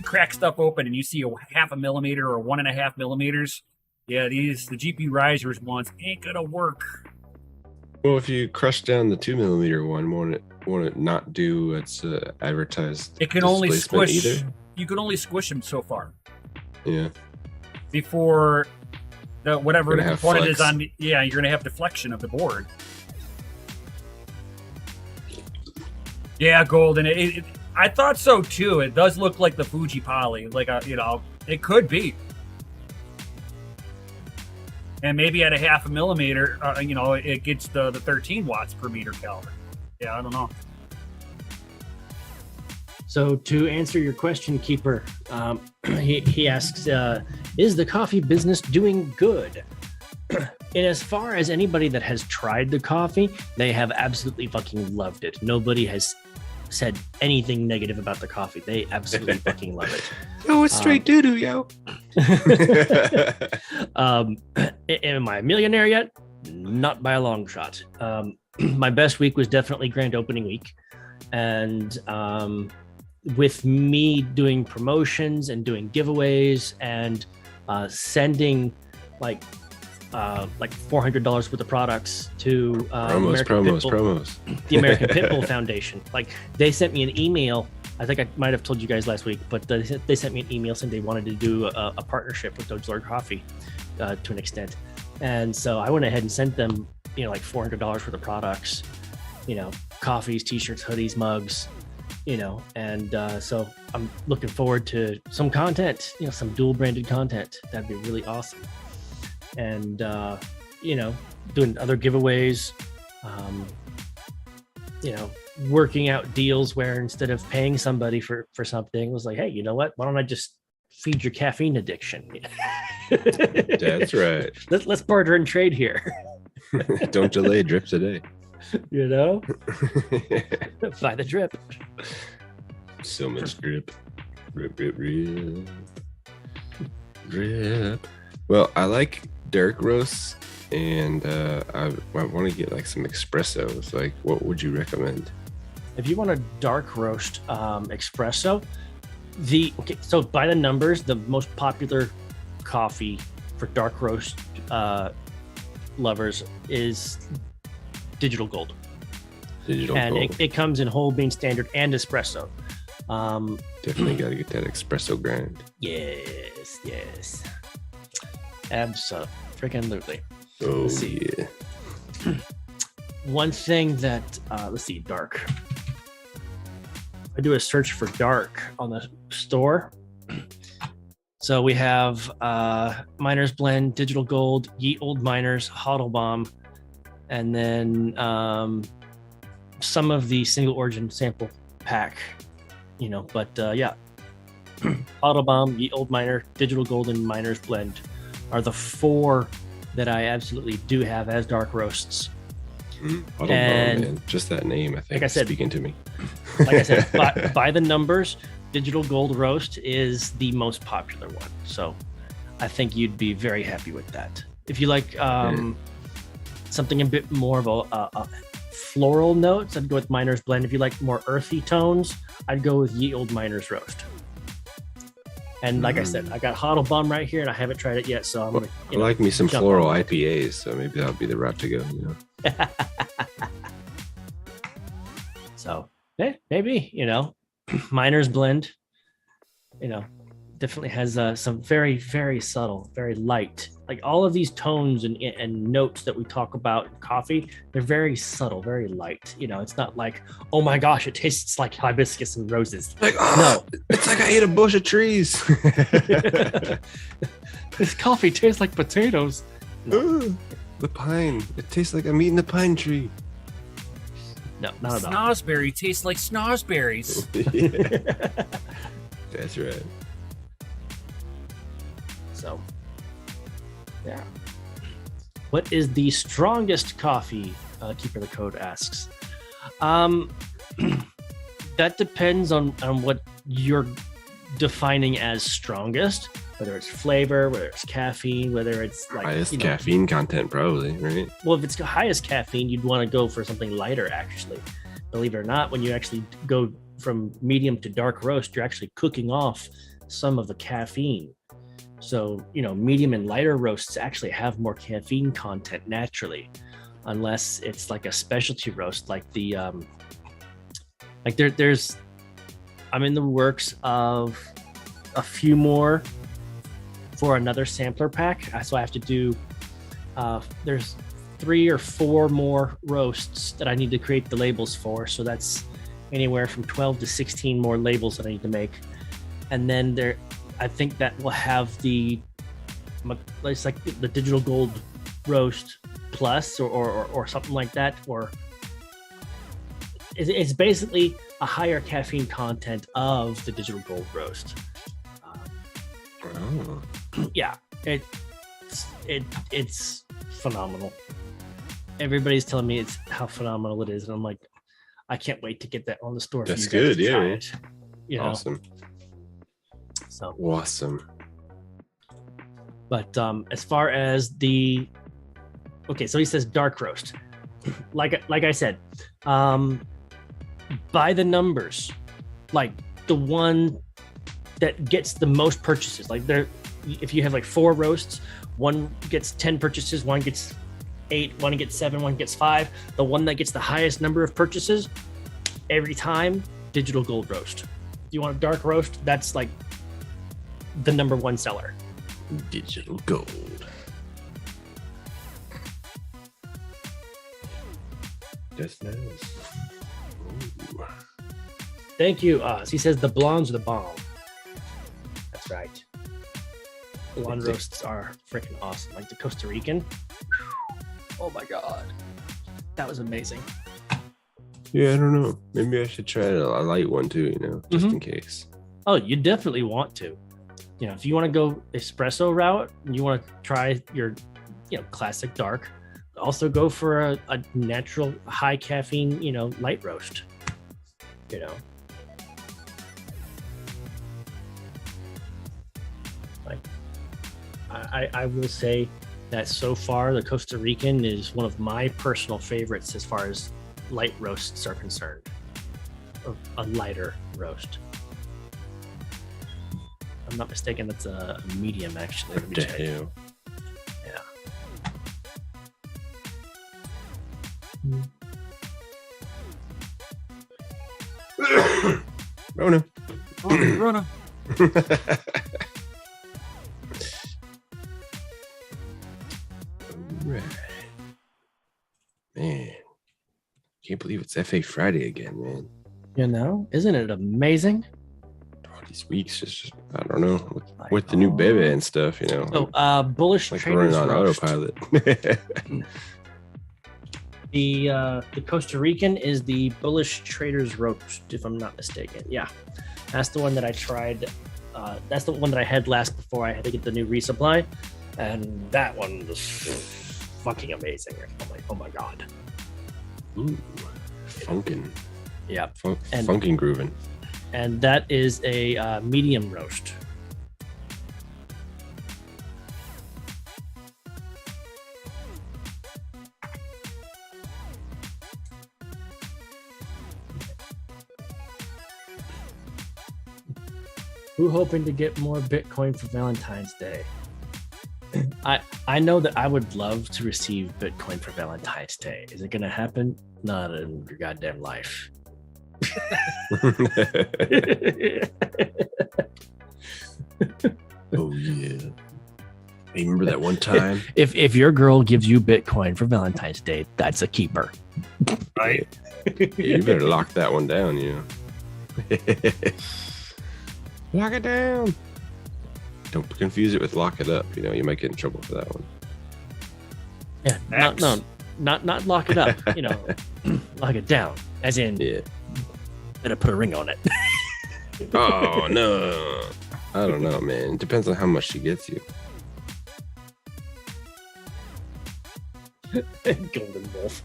crack stuff open and you see a 0.5 millimeter or 1.5 millimeters, yeah, the GP risers ones ain't gonna work. Well, if you crush down the 2 millimeter one, won't it not do its advertised? It can only displacement squish. either? You can only squish them so far Yeah. before the whatever the Gonna have component is flex. on. Yeah, you're gonna have deflection of the board. Yeah, golden. I thought so too. It does look like the Fuji Poly. Like it could be. And maybe at a 0.5 millimeter, it gets the 13 watts per meter Kelvin. Yeah, I don't know. So to answer your question, Keeper, he asks, is the coffee business doing good? And as far as anybody that has tried the coffee, they have absolutely fucking loved it. Nobody has said anything negative about the coffee. They absolutely fucking love it. Oh, it's straight doo-doo, yo. Am I a millionaire yet? Not by a long shot. My best week was definitely grand opening week. And with me doing promotions and doing giveaways and sending like $400 worth of products to promos. The American Pitbull Foundation. Like they sent me an email. I think I might have told you guys last week, but they sent me an email saying they wanted to do a partnership with DogeLord Coffee to an extent. And so I went ahead and sent them, like $400 worth of products, coffees, t-shirts, hoodies, mugs, and so I'm looking forward to some content, some dual branded content. That'd be really awesome. And, doing other giveaways, working out deals where instead of paying somebody for something, it was like, hey, you know what? Why don't I just feed your caffeine addiction? That's right. Let's barter and trade here. Don't delay, drip today. Buy the drip. So much drip. Drip. Well, I like dark roasts, and I want to get like some espressos. Like, what would you recommend? If you want a dark roast espresso, so by the numbers, the most popular coffee for dark roast lovers is Digital Gold. And it comes in whole bean standard and espresso. Definitely got to get that espresso grind. Yes. Absolutely. Oh, yeah. One thing that, let's see, dark. I do a search for dark on the store. So we have Miner's Blend, Digital Gold, Ye Old Miners, Hodl Bomb, and then some of the single origin sample pack, but yeah. Hodl Bomb, Ye Old Miner, Digital Gold, and Miner's Blend are the 4 that I absolutely do have as dark roasts. Hodl Bomb, man. Just that name, I think, like I said, speaking to me. Like I said, by the numbers, Digital Gold Roast is the most popular one. So I think you'd be very happy with that. If you like something a bit more of a floral notes, I'd go with Miner's Blend. If you like more earthy tones, I'd go with Ye Old Miner's Roast. And like I said, I got Hodl Bomb right here, and I haven't tried it yet. So I'm gonna, I like me some floral IPAs, so maybe that'll be the route to go. So maybe Miner's Blend, definitely has some very, very subtle, very light. Like all of these tones and notes that we talk about in coffee, they're very subtle, very light. It's not like, oh my gosh, it tastes like hibiscus and roses. Like, no, it's like I ate a bush of trees. This coffee tastes like potatoes. No. The pine. It tastes like I'm eating a pine tree. No, not at all. Snozzberry tastes like snozzberries. Yeah. That's right. So, yeah. What is the strongest coffee? Keeper the Code asks. That depends on what you're defining as strongest. whether it's flavor, whether it's caffeine, whether it's like Highest caffeine content, probably, right? Well, if it's the highest caffeine, you'd want to go for something lighter, actually. Believe it or not, when you actually go from medium to dark roast, you're actually cooking off some of the caffeine. So, medium and lighter roasts actually have more caffeine content naturally, unless it's like a specialty roast, like the, there's, I'm in the works of a few more for another sampler pack. So I have to do, there's 3 or 4 more roasts that I need to create the labels for. So that's anywhere from 12 to 16 more labels that I need to make. And then I think that will have it's like the digital gold roast plus or something like that. Or it's basically a higher caffeine content of the digital gold roast. Yeah, it's phenomenal. Everybody's telling me how phenomenal it is, and I'm like, I can't wait to get that on the store. That's for you guys good, to try yeah. it, Awesome. So Awesome. But as far as so he says dark roast. Like I said, by the numbers, like the one that gets the most purchases, like if you have like 4 roasts, one gets 10 purchases, one gets 8, one gets 7, one gets 5. The one that gets the highest number of purchases every time, digital gold roast. If you want a dark roast, that's like the number 1 seller. Digital gold. That's nice. Ooh. Thank you. He says the blondes are the bomb. That's right. Blonde roasts are freaking awesome. Like the Costa Rican. Oh my god, that was amazing. Yeah, I don't know. Maybe I should try a light one too, just in case. Oh, you definitely want to. If you want to go espresso route and you want to try your, classic dark, also go for a natural high caffeine, light roast. Like I will say that so far the Costa Rican is one of my personal favorites as far as light roasts are concerned. A lighter roast. I'm not mistaken, that's a medium actually. Let me check. Damn. Yeah. Rona. Rona. Right. Man, can't believe it's FA Friday again, man. Isn't it amazing? All these weeks, just I don't know, with the new Bebe and stuff, So, bullish like running traders on roast. autopilot. The Costa Rican is the bullish traders roast, if I'm not mistaken. Yeah, that's the one that I tried. That's the one that I had last before I had to get the new resupply, and that one was fucking amazing. I'm like, oh my god. Ooh, funkin'. Yeah, Funkin' grooving. and that is a medium roast. Who hoping to get more Bitcoin for Valentine's Day? I know that I would love to receive Bitcoin for Valentine's Day. Is it going to happen? Not in your goddamn life. Oh yeah. Hey, remember that one time? If your girl gives you Bitcoin for Valentine's Day, that's a keeper. Right? Yeah, you better lock that one down, Lock it down. Don't confuse it with lock it up. You might get in trouble for that one. Yeah, not lock it up. Lock it down. As in, better put a ring on it. Oh no. I don't know, man. It depends on how much she gets you. Golden wolf.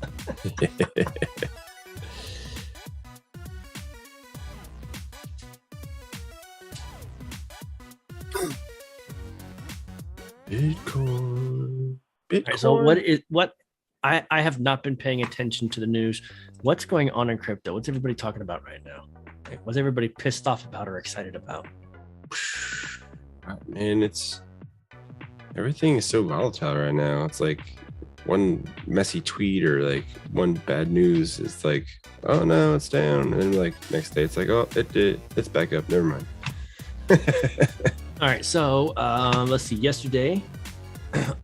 Bitcoin. All right, so what I have not been paying attention to the news. What's going on in crypto? What's everybody talking about right now? Like, what's everybody pissed off about or excited about? Man, everything is so volatile right now. It's like one messy tweet or like one bad news. It's like, oh no, it's down, and then like next day it's like, oh, it's back up. Never mind. All right, so let's see. Yesterday,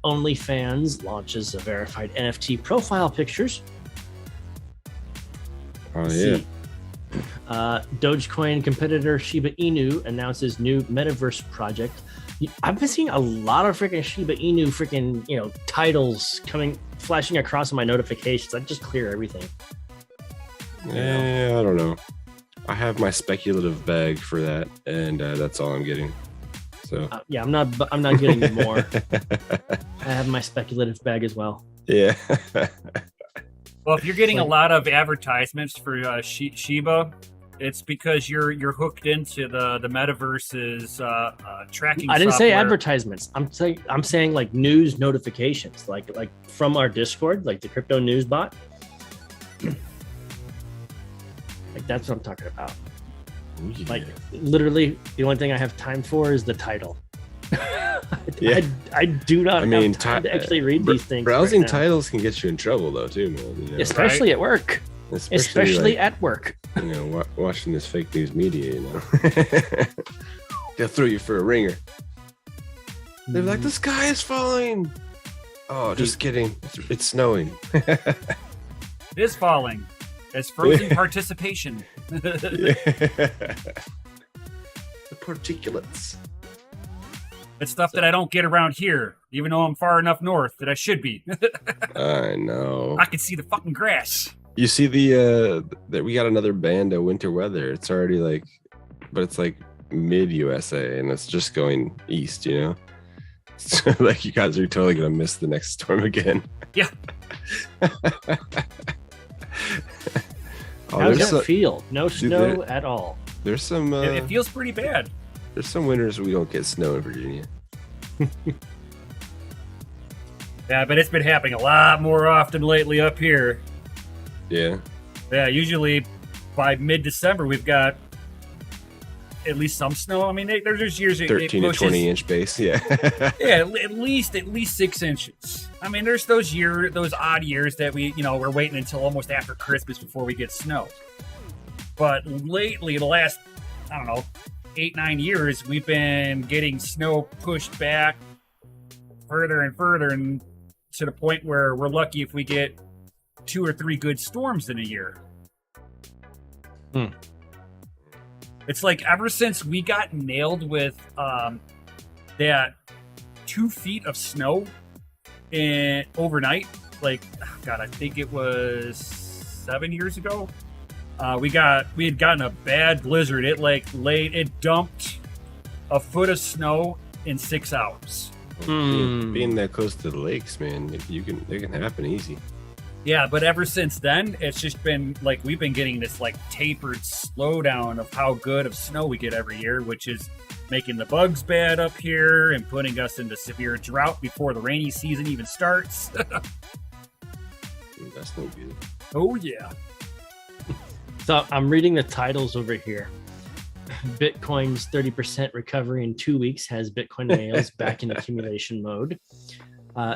OnlyFans launches a verified NFT profile pictures. Oh Let's yeah. see. Dogecoin competitor Shiba Inu announces new metaverse project. I've been seeing a lot of freaking Shiba Inu freaking titles flashing across my notifications. I just clear everything. Yeah, I don't know. I have my speculative bag for that, and that's all I'm getting. So Yeah, I'm not getting more. I have my speculative bag as well. yeah. Well, if you're getting a lot of advertisements for Shiba, it's because you're hooked into the metaverse's tracking. I didn't say software. advertisements. I'm saying like news notifications, like from our Discord, like the crypto news bot. Like that's what I'm talking about. Ooh, yeah. Like literally, the only thing I have time for is the title. Yeah. I do not have time to actually read these things. Browsing right now. titles can get you in trouble though too, man. You know? Especially at work. Especially like, at work. Watching this fake news media, they'll throw you for a ringer. They're like, the sky is falling. Oh, just kidding. It's snowing. It is falling. It's frozen participation. The particulates. It's stuff that I don't get around here, even though I'm far enough north that I should be. I know. I can see the fucking grass. You see that we got another band of winter weather. It's already like, but it's like mid USA and it's just going east, So like you guys are totally gonna miss the next storm again. Yeah. How does that feel? No snow at all. There's some. It feels pretty bad. There's some winters we don't get snow in Virginia. Yeah, but it's been happening a lot more often lately up here. Yeah. Yeah, usually by mid-December we've got at least some snow. I mean, there's years 13 to 20 inch base. Yeah. Yeah, at least 6 inches. I mean, there's those odd years that we're waiting until almost after Christmas before we get snow. But lately, the last 8-9 years, we've been getting snow pushed back further and further, and to the point where we're lucky if we get 2 or 3 good storms in a year. It's like ever since we got nailed with that 2 feet of snow overnight, like I think it was 7 years ago. We had gotten a bad blizzard. It dumped a foot of snow in 6 hours. Being that close to the lakes, man, they can happen easy. Yeah, but ever since then, it's just been like we've been getting this like tapered slowdown of how good of snow we get every year, which is making the bugs bad up here and putting us into severe drought before the rainy season even starts. That's no good. Oh yeah. So I'm reading the titles over here. Bitcoin's 30% recovery in 2 weeks has Bitcoin nails back in accumulation mode.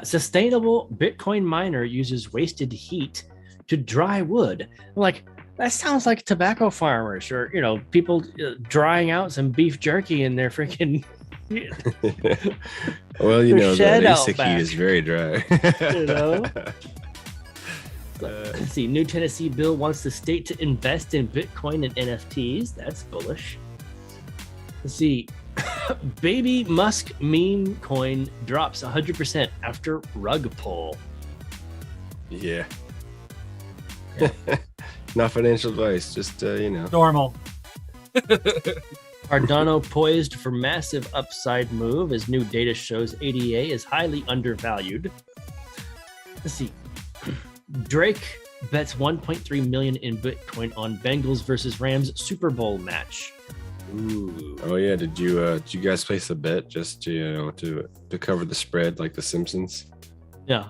Sustainable Bitcoin miner uses wasted heat to dry wood. I'm like, that sounds like tobacco farmers or, people drying out some beef jerky in their freaking. Well, Their shed that out ASIC back. heat is very dry. Let's see. New Tennessee bill wants the state to invest in Bitcoin and NFTs. That's bullish. Let's see. Baby Musk meme coin drops 100% after rug pull. Yeah. Not financial advice, just Normal. Cardano poised for massive upside move as new data shows ADA is highly undervalued. Let's see. Drake bets 1.3 million in Bitcoin on Bengals versus Rams Super Bowl match. Ooh. Oh yeah, did you guys place a bet just to to cover the spread like the Simpsons? Yeah.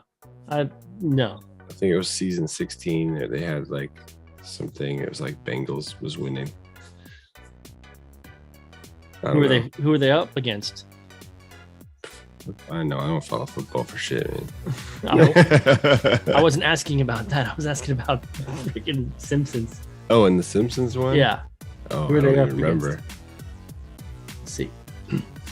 No. I think it was season 16. They had like something. It was like Bengals was winning. Who are they up against? I know. I don't follow football for shit, man. I wasn't asking about that. I was asking about freaking Simpsons. Oh, and the Simpsons one? Yeah. Oh, Who are I they don't up even remember. Let's see.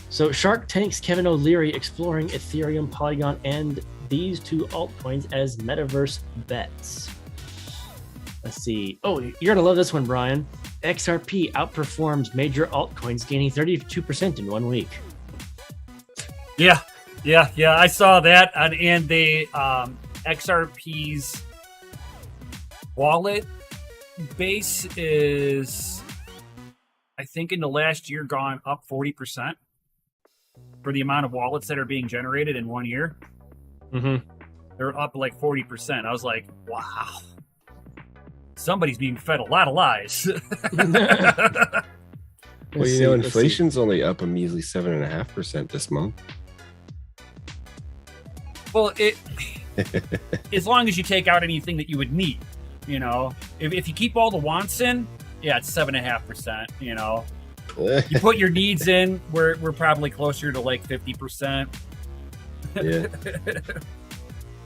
So Shark Tank's Kevin O'Leary exploring Ethereum, Polygon, and these two altcoins as metaverse bets. Let's see. Oh, you're gonna love this one, Brian. XRP outperforms major altcoins, gaining 32% in 1 week. Yeah. I saw that, and the XRP's wallet base is, I think, in the last year gone up 40% for the amount of wallets that are being generated in 1 year. Mm-hmm. They're up like 40%. I was like, wow, somebody's being fed a lot of lies. Well, you know, inflation's only up a measly 7.5% this month. Well, as long as you take out anything that you would need, you know, if you keep all the wants in, yeah, it's 7.5%. You know, you put your needs in, we're probably closer to like 50%. Yeah.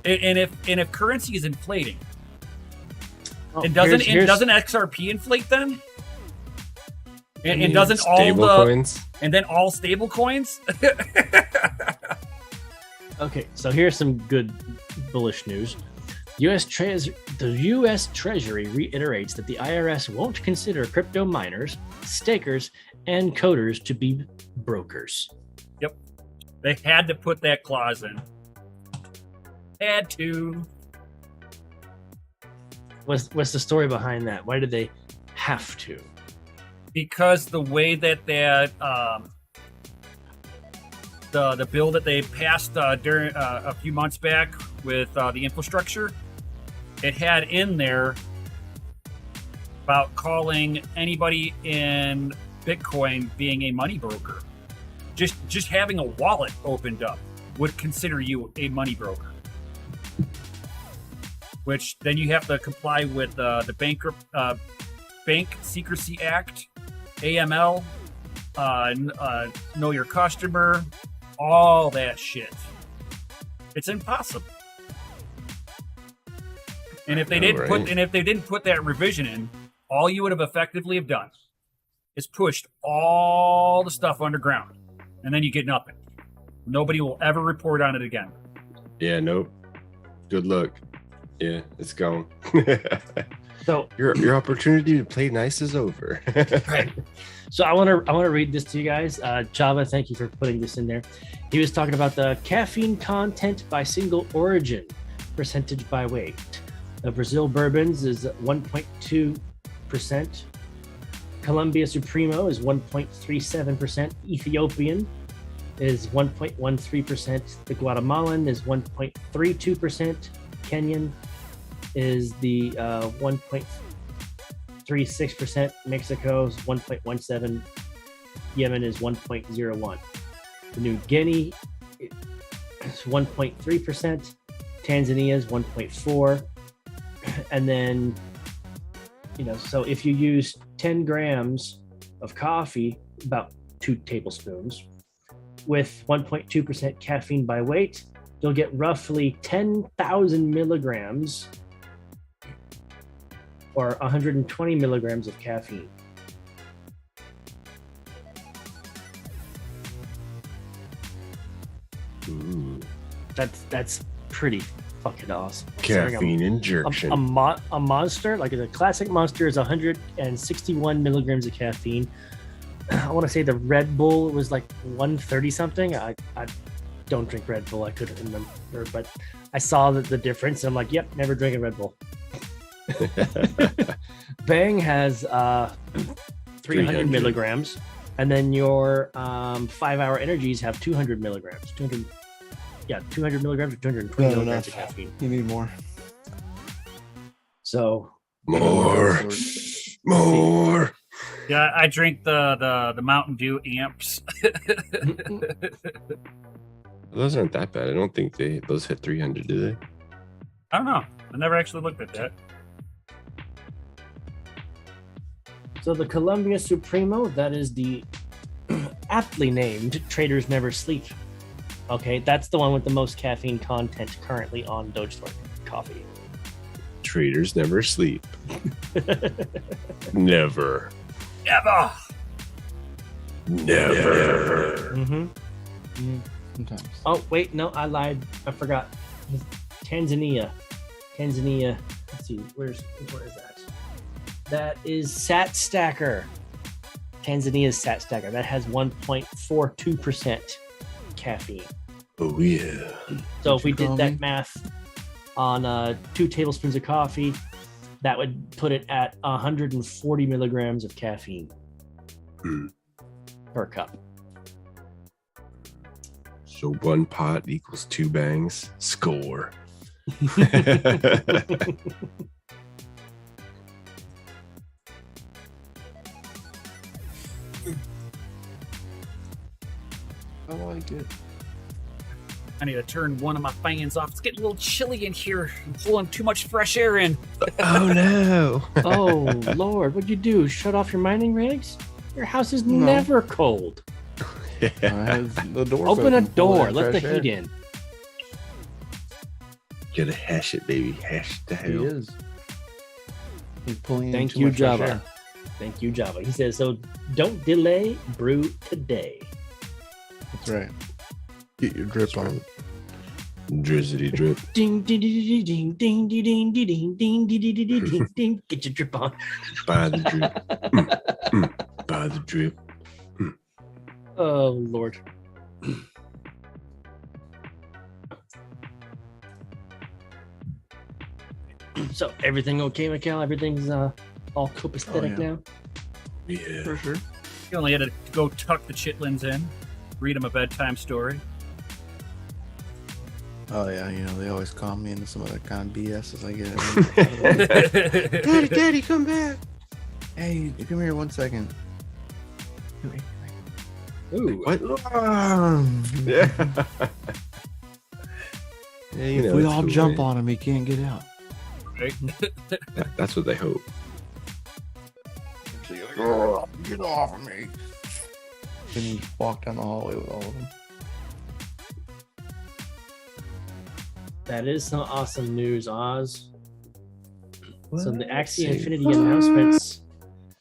and if currency is inflating, Oh, doesn't here's XRP inflate then? And, mean, doesn't all stable the coins? and then all stable coins? Okay, so here's some good bullish news. The U.S. Treasury reiterates that the IRS won't consider crypto miners, stakers, and coders to be brokers. Yep, they had to put that clause in. Had to. What's the story behind that? Why did they have to? Because the way that the bill that they passed during a few months back with the infrastructure, it had in there about calling anybody in Bitcoin being a money broker. Just having a wallet opened up would consider you a money broker. Which then you have to comply with the Bank Secrecy Act, AML, know your customer, all that shit. It's impossible. And if they didn't put that revision in, all you would have effectively have done is pushed all the stuff underground, and then you get nothing. Nobody will ever report on it again. Yeah, nope. Good luck. Yeah, it's gone. So your opportunity to play nice is over. right. So I want to read this to you guys. Java, thank you for putting this in there. He was talking about the caffeine content by single origin, percentage by weight. The Brazil bourbons is 1.2%. Colombia Supremo is 1.37%. Ethiopian is 1.13%. The Guatemalan is 1.32%. Kenyan is the 1.36%. Mexico is 1.17%. Yemen is 1.01%. The New Guinea is 1.3%. Tanzania is 1.4%. And then, so if you use 10 grams of coffee, about 2 tablespoons, with 1.2% caffeine by weight, you'll get roughly 10,000 milligrams or 120 milligrams of caffeine. Ooh. That's pretty fucking awesome. Caffeine injection. A monster, like a classic monster, is 161 milligrams of caffeine. I want to say the Red Bull was like 130 something. I don't drink Red Bull. I couldn't remember, but I saw the difference. And I'm like, yep, never drink a Red Bull. Bang has 300 milligrams, and then your 5-hour energies have 200 milligrams. 200 milligrams or 220 milligrams of caffeine. You need more. So More. Yeah, I drink the Mountain Dew amps. Those aren't that bad. I don't think those hit 300, do they? I don't know. I never actually looked at that. So the Columbia Supremo, that is the aptly named Traders Never Sleep. Okay, that's the one with the most caffeine content currently on DogeLord coffee. Traders never sleep. Never. Ever. Never. Sometimes. Oh, wait, no, I lied. I forgot. Tanzania. Let's see, where is that? That is Sat Stacker. Tanzania's Sat Stacker. That has 1.42% caffeine. Oh yeah. So if we What you did call that me? math on 2 tablespoons of coffee, that would put it at 140 milligrams of caffeine per cup. So 1 pot equals 2 bangs. Score. I like it. I need to turn one of my fans off. It's getting a little chilly in here. I'm pulling too much fresh air in. Oh no. Oh, Lord, what'd you do? Shut off your mining rigs? Your house is No. never cold. I have the door. Open a door. Let the heat in. Gotta hash it, baby. Hash the He hell. is. He's pulling. in Thank too you, much fresh Java. air. Thank you, Java. He says, so don't delay, brew today. That's right. Get your drip on. Drizzly drip. Ding, ding, ding, ding, ding, ding, ding, ding, ding, ding, ding, ding, ding, ding. Get your drip on. Buy the drip. Buy the drip. Oh, Lord. So everything okay, Mikhail? Everything's all copacetic Oh, yeah. now? Yeah. For sure. You only had to go tuck the chitlins in, read them a bedtime story. Oh yeah, you know they always call me into some other kind of BS as I get it. Daddy, come back. Hey, come here 1 second. Ooh. What? Yeah. Yeah, you If know, we it's all cool, jump man. on him, he can't get out. Right? That's what they hope. So you're like, "Oh, get off of me. Then you walk down the hallway with all of them. That is some awesome news, Oz. So the Axie Say Infinity what? announcements.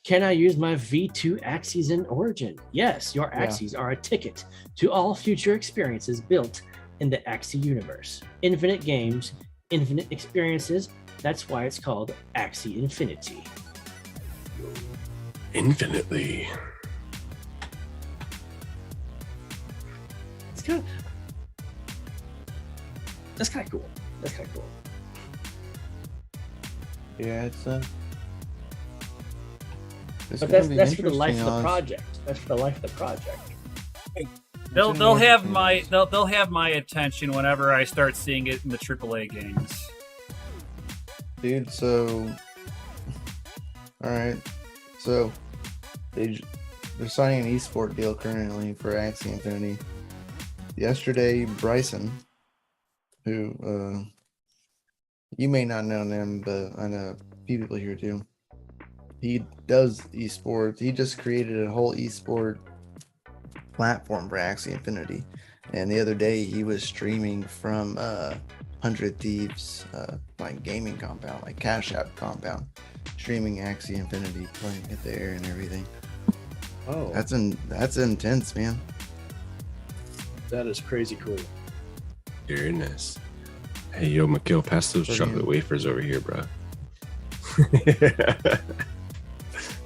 Can I use my V2 Axies in Origin? Yes, your Yeah. Axies are a ticket to all future experiences built in the Axie universe. Infinite games, infinite experiences. That's why it's called Axie Infinity. Infinitely. It's kind of that's kind of cool. That's kind of cool. Yeah, it's But gonna that's be for the life of the interesting, Oz. project. That's for the life of the project. They'll It's gonna be have interesting, my Oz. they'll have my attention whenever I start seeing it in the AAA games. Dude, so all right, so they're signing an esport deal currently for Axie Infinity. Yesterday, Bryson, who you may not know him, but I know a few people here too. He does esports. He just created a whole esport platform for Axie Infinity, and the other day he was streaming from 100 Thieves like gaming compound, like Cash App compound, streaming Axie Infinity, playing it there and everything. Oh, That's intense, man. that is crazy cool. Very nice. Hey, yo, Mikhail, pass those Brilliant. chocolate wafers over here, bro.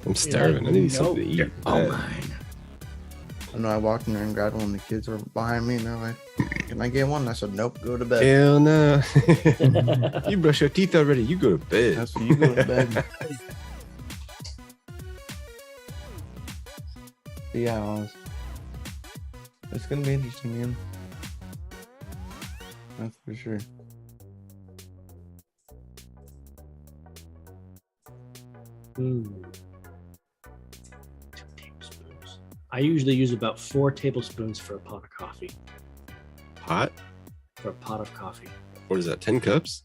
I'm starving. I need something to eat. Oh bad. mine. I know I walked in there and grabbed one. The kids were behind me, and they're like, "Can I get one?" And I said, "Nope, go to bed." Hell no. You brush your teeth already. You go to bed. That's when you go to bed. Yeah, Oz. It's gonna be interesting, man. That's for sure. I usually use about 4 tablespoons for a pot of coffee. Hot? For a pot of coffee. What is that? 10 cups?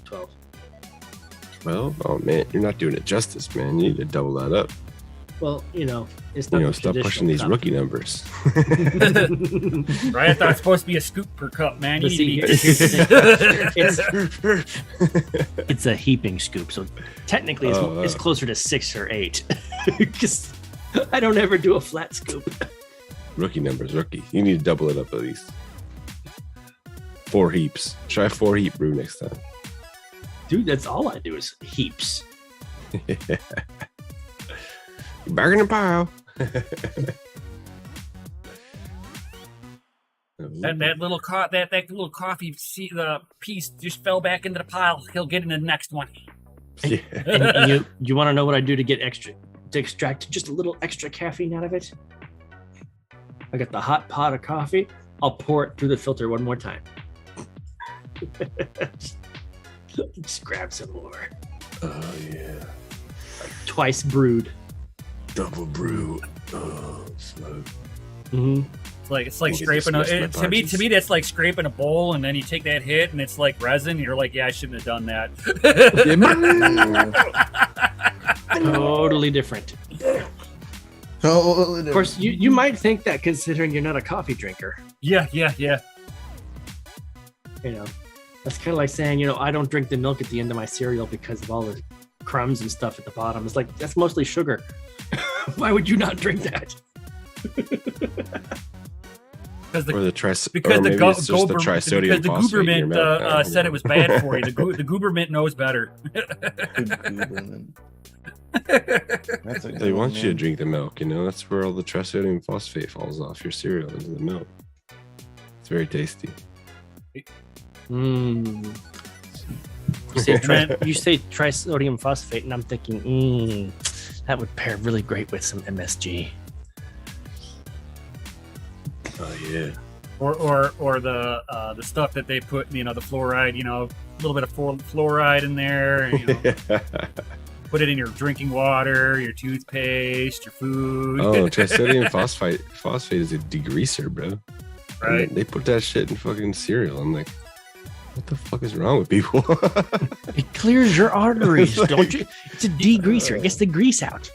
12. Well, oh man, you're not doing it justice, man. You need to double that up. Well, it's not. Stop pushing these rookie numbers. Right? I thought it's supposed to be a scoop per cup, man. You But need see, to be- it's a heaping scoop, so technically it's closer to 6 or 8. Because I don't ever do a flat scoop. Rookie numbers, rookie. You need to double it up at least. 4 heaps. Try 4 heap brew next time. Dude, that's all I do is heaps. Bargain and pile. that little coffee piece just fell back into the pile. He'll get in the next one. Yeah. And you want to know what I do to extract just a little extra caffeine out of it? I got the hot pot of coffee. I'll pour it through the filter one more time. Just grab some more. Oh yeah. Twice brewed. Double brew. Oh, slow. Mm-hmm. It's like You scraping just missed my to me punches. that's like scraping a bowl and then you take that hit and it's like resin and you're like, yeah, I shouldn't have done that. Totally different. Totally Of course, you might think that considering you're not a coffee drinker. yeah. That's kind of like saying, I don't drink the milk at the end of my cereal because of all the crumbs and stuff at the bottom. It's like, that's mostly sugar. Why would you not drink that? Because Or the tri- because or the maybe it's just the trisodium because the phosphate in your Goobermint milk. said it was bad for you. The Goobermint knows better. That's a good They one, want you to man. drink the milk, That's where all the trisodium phosphate falls off your cereal into the milk. It's very tasty. Mm. You say trisodium phosphate, and I'm thinking, that would pair really great with some MSG. Oh yeah. or the stuff that they put, the fluoride, a little bit of fluoride in there. Put it in your drinking water, your toothpaste, your food. Oh, trisodium phosphate is a degreaser, bro. Right. And they put that shit in fucking cereal. I'm like, what the fuck is wrong with people? It clears your arteries, don't you? It's a degreaser. It gets the grease out.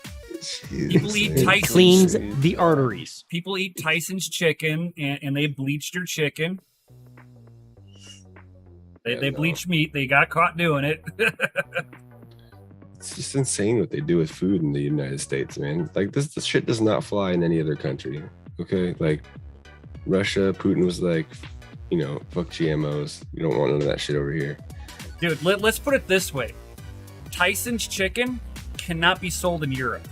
People eat It Tyson's. cleans the arteries. People eat Tyson's chicken and they bleached your chicken. They bleached meat. They got caught doing it. It's just insane what they do with food in the United States, man. Like this shit does not fly in any other country. Okay, like Russia, Putin was like, fuck GMOs. You don't want none of that shit over here. Dude, let's put it this way. Tyson's chicken cannot be sold in Europe.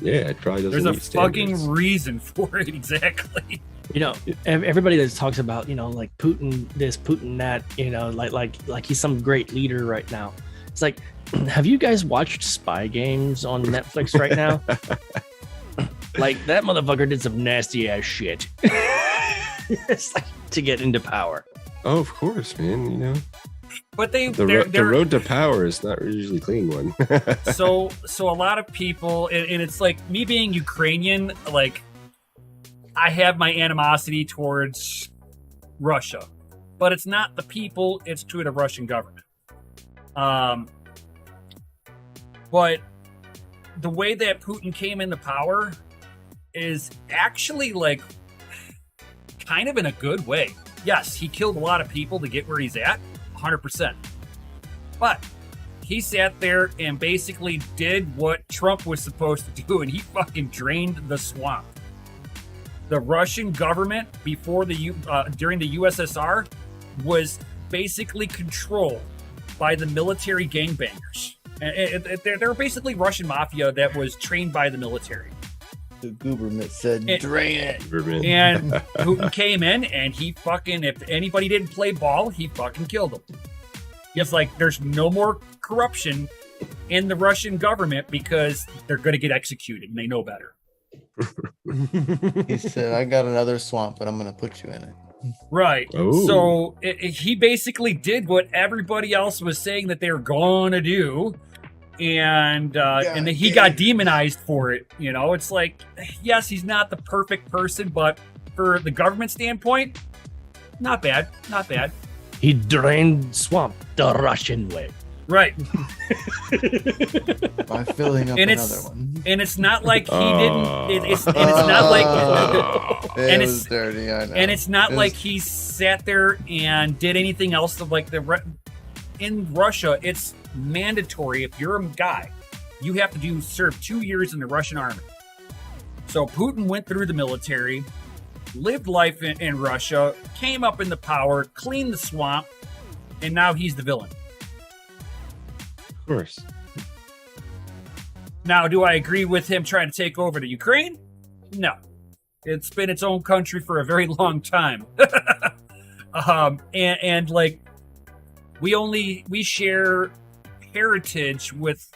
Yeah, it probably doesn't. There's a meet standards. fucking reason for it, exactly. Everybody that talks about, like Putin this, Putin that, like he's some great leader right now. It's like, have you guys watched Spy Games on Netflix right now? Like that motherfucker did some nasty ass shit. It's like to get into power. Oh, of course, man. But The road to power is not usually a clean one. so a lot of people, and it's like me being Ukrainian, like I have my animosity towards Russia, but it's not the people, it's to the Russian government. But the way that Putin came into power is actually like kind of in a good way. Yes, he killed a lot of people to get where he's at, 100%. But he sat there and basically did what Trump was supposed to do, and he fucking drained the swamp. The Russian government during the USSR was basically controlled by the military gangbangers. And they're basically Russian mafia that was trained by the military. The Goobermint said, drain it. And Putin came in and he fucking, if anybody didn't play ball, he fucking killed them. It's like there's no more corruption in the Russian government because they're going to get executed and they know better. He said, I got another swamp, but I'm going to put you in it. Right. Oh. So he basically did what everybody else was saying that they were going to do. and then he got demonized for it. You know, it's like, yes, he's not the perfect person, but for the government standpoint, not bad. He drained swamp the Russian way. Right. By filling up And another one. And it's not like he didn't. It's not like. It and was it's dirty, I know. And it's not It was- like he sat there and did anything else. Like in Russia, it's mandatory. If you're a guy, you have to serve 2 years in the Russian army. So Putin went through the military, lived life in Russia, came up in the power, cleaned the swamp, and now he's the villain. Of course. Now, do I agree with him trying to take over the Ukraine? No. It's been its own country for a very long time. And like, we share heritage with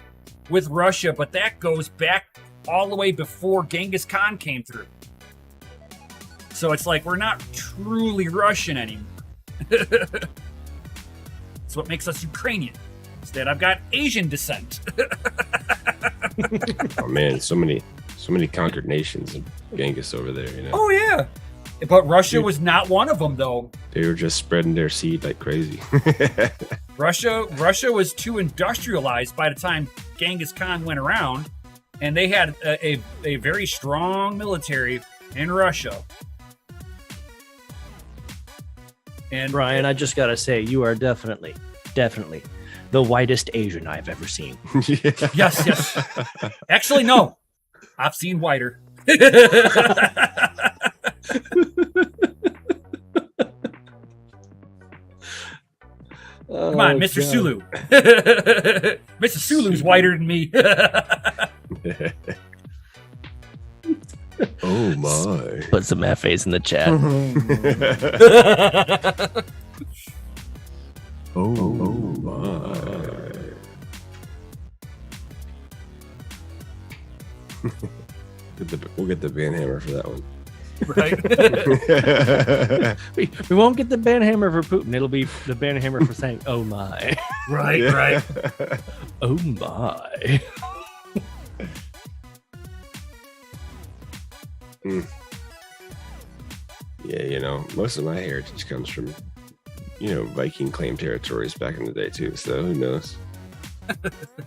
Russia, but that goes back all the way before Genghis Khan came through. So it's like, we're not truly Russian anymore. That's what makes us Ukrainian. Instead, I've got Asian descent. Oh man, so many conquered nations and Genghis over there, you know. Oh yeah, but Russia was not one of them, though. They were just spreading their seed like crazy. Russia was too industrialized by the time Genghis Khan went around, and they had a very strong military in Russia. And Brian, I just gotta say, you are definitely the whitest Asian I've ever seen. Yeah. yes. Actually, no, I've seen whiter. Come on, Mr. Sulu. Mr. Sulu's whiter than me. Oh my. Put some FAs in the chat. Oh my. We'll get the banhammer for that one. Right? We won't get the banhammer for Putin. It'll be the banhammer for saying, "Oh my, right. oh my." Yeah, you know, most of my heritage comes from, you know, Viking claim territories back in the day too. So who knows?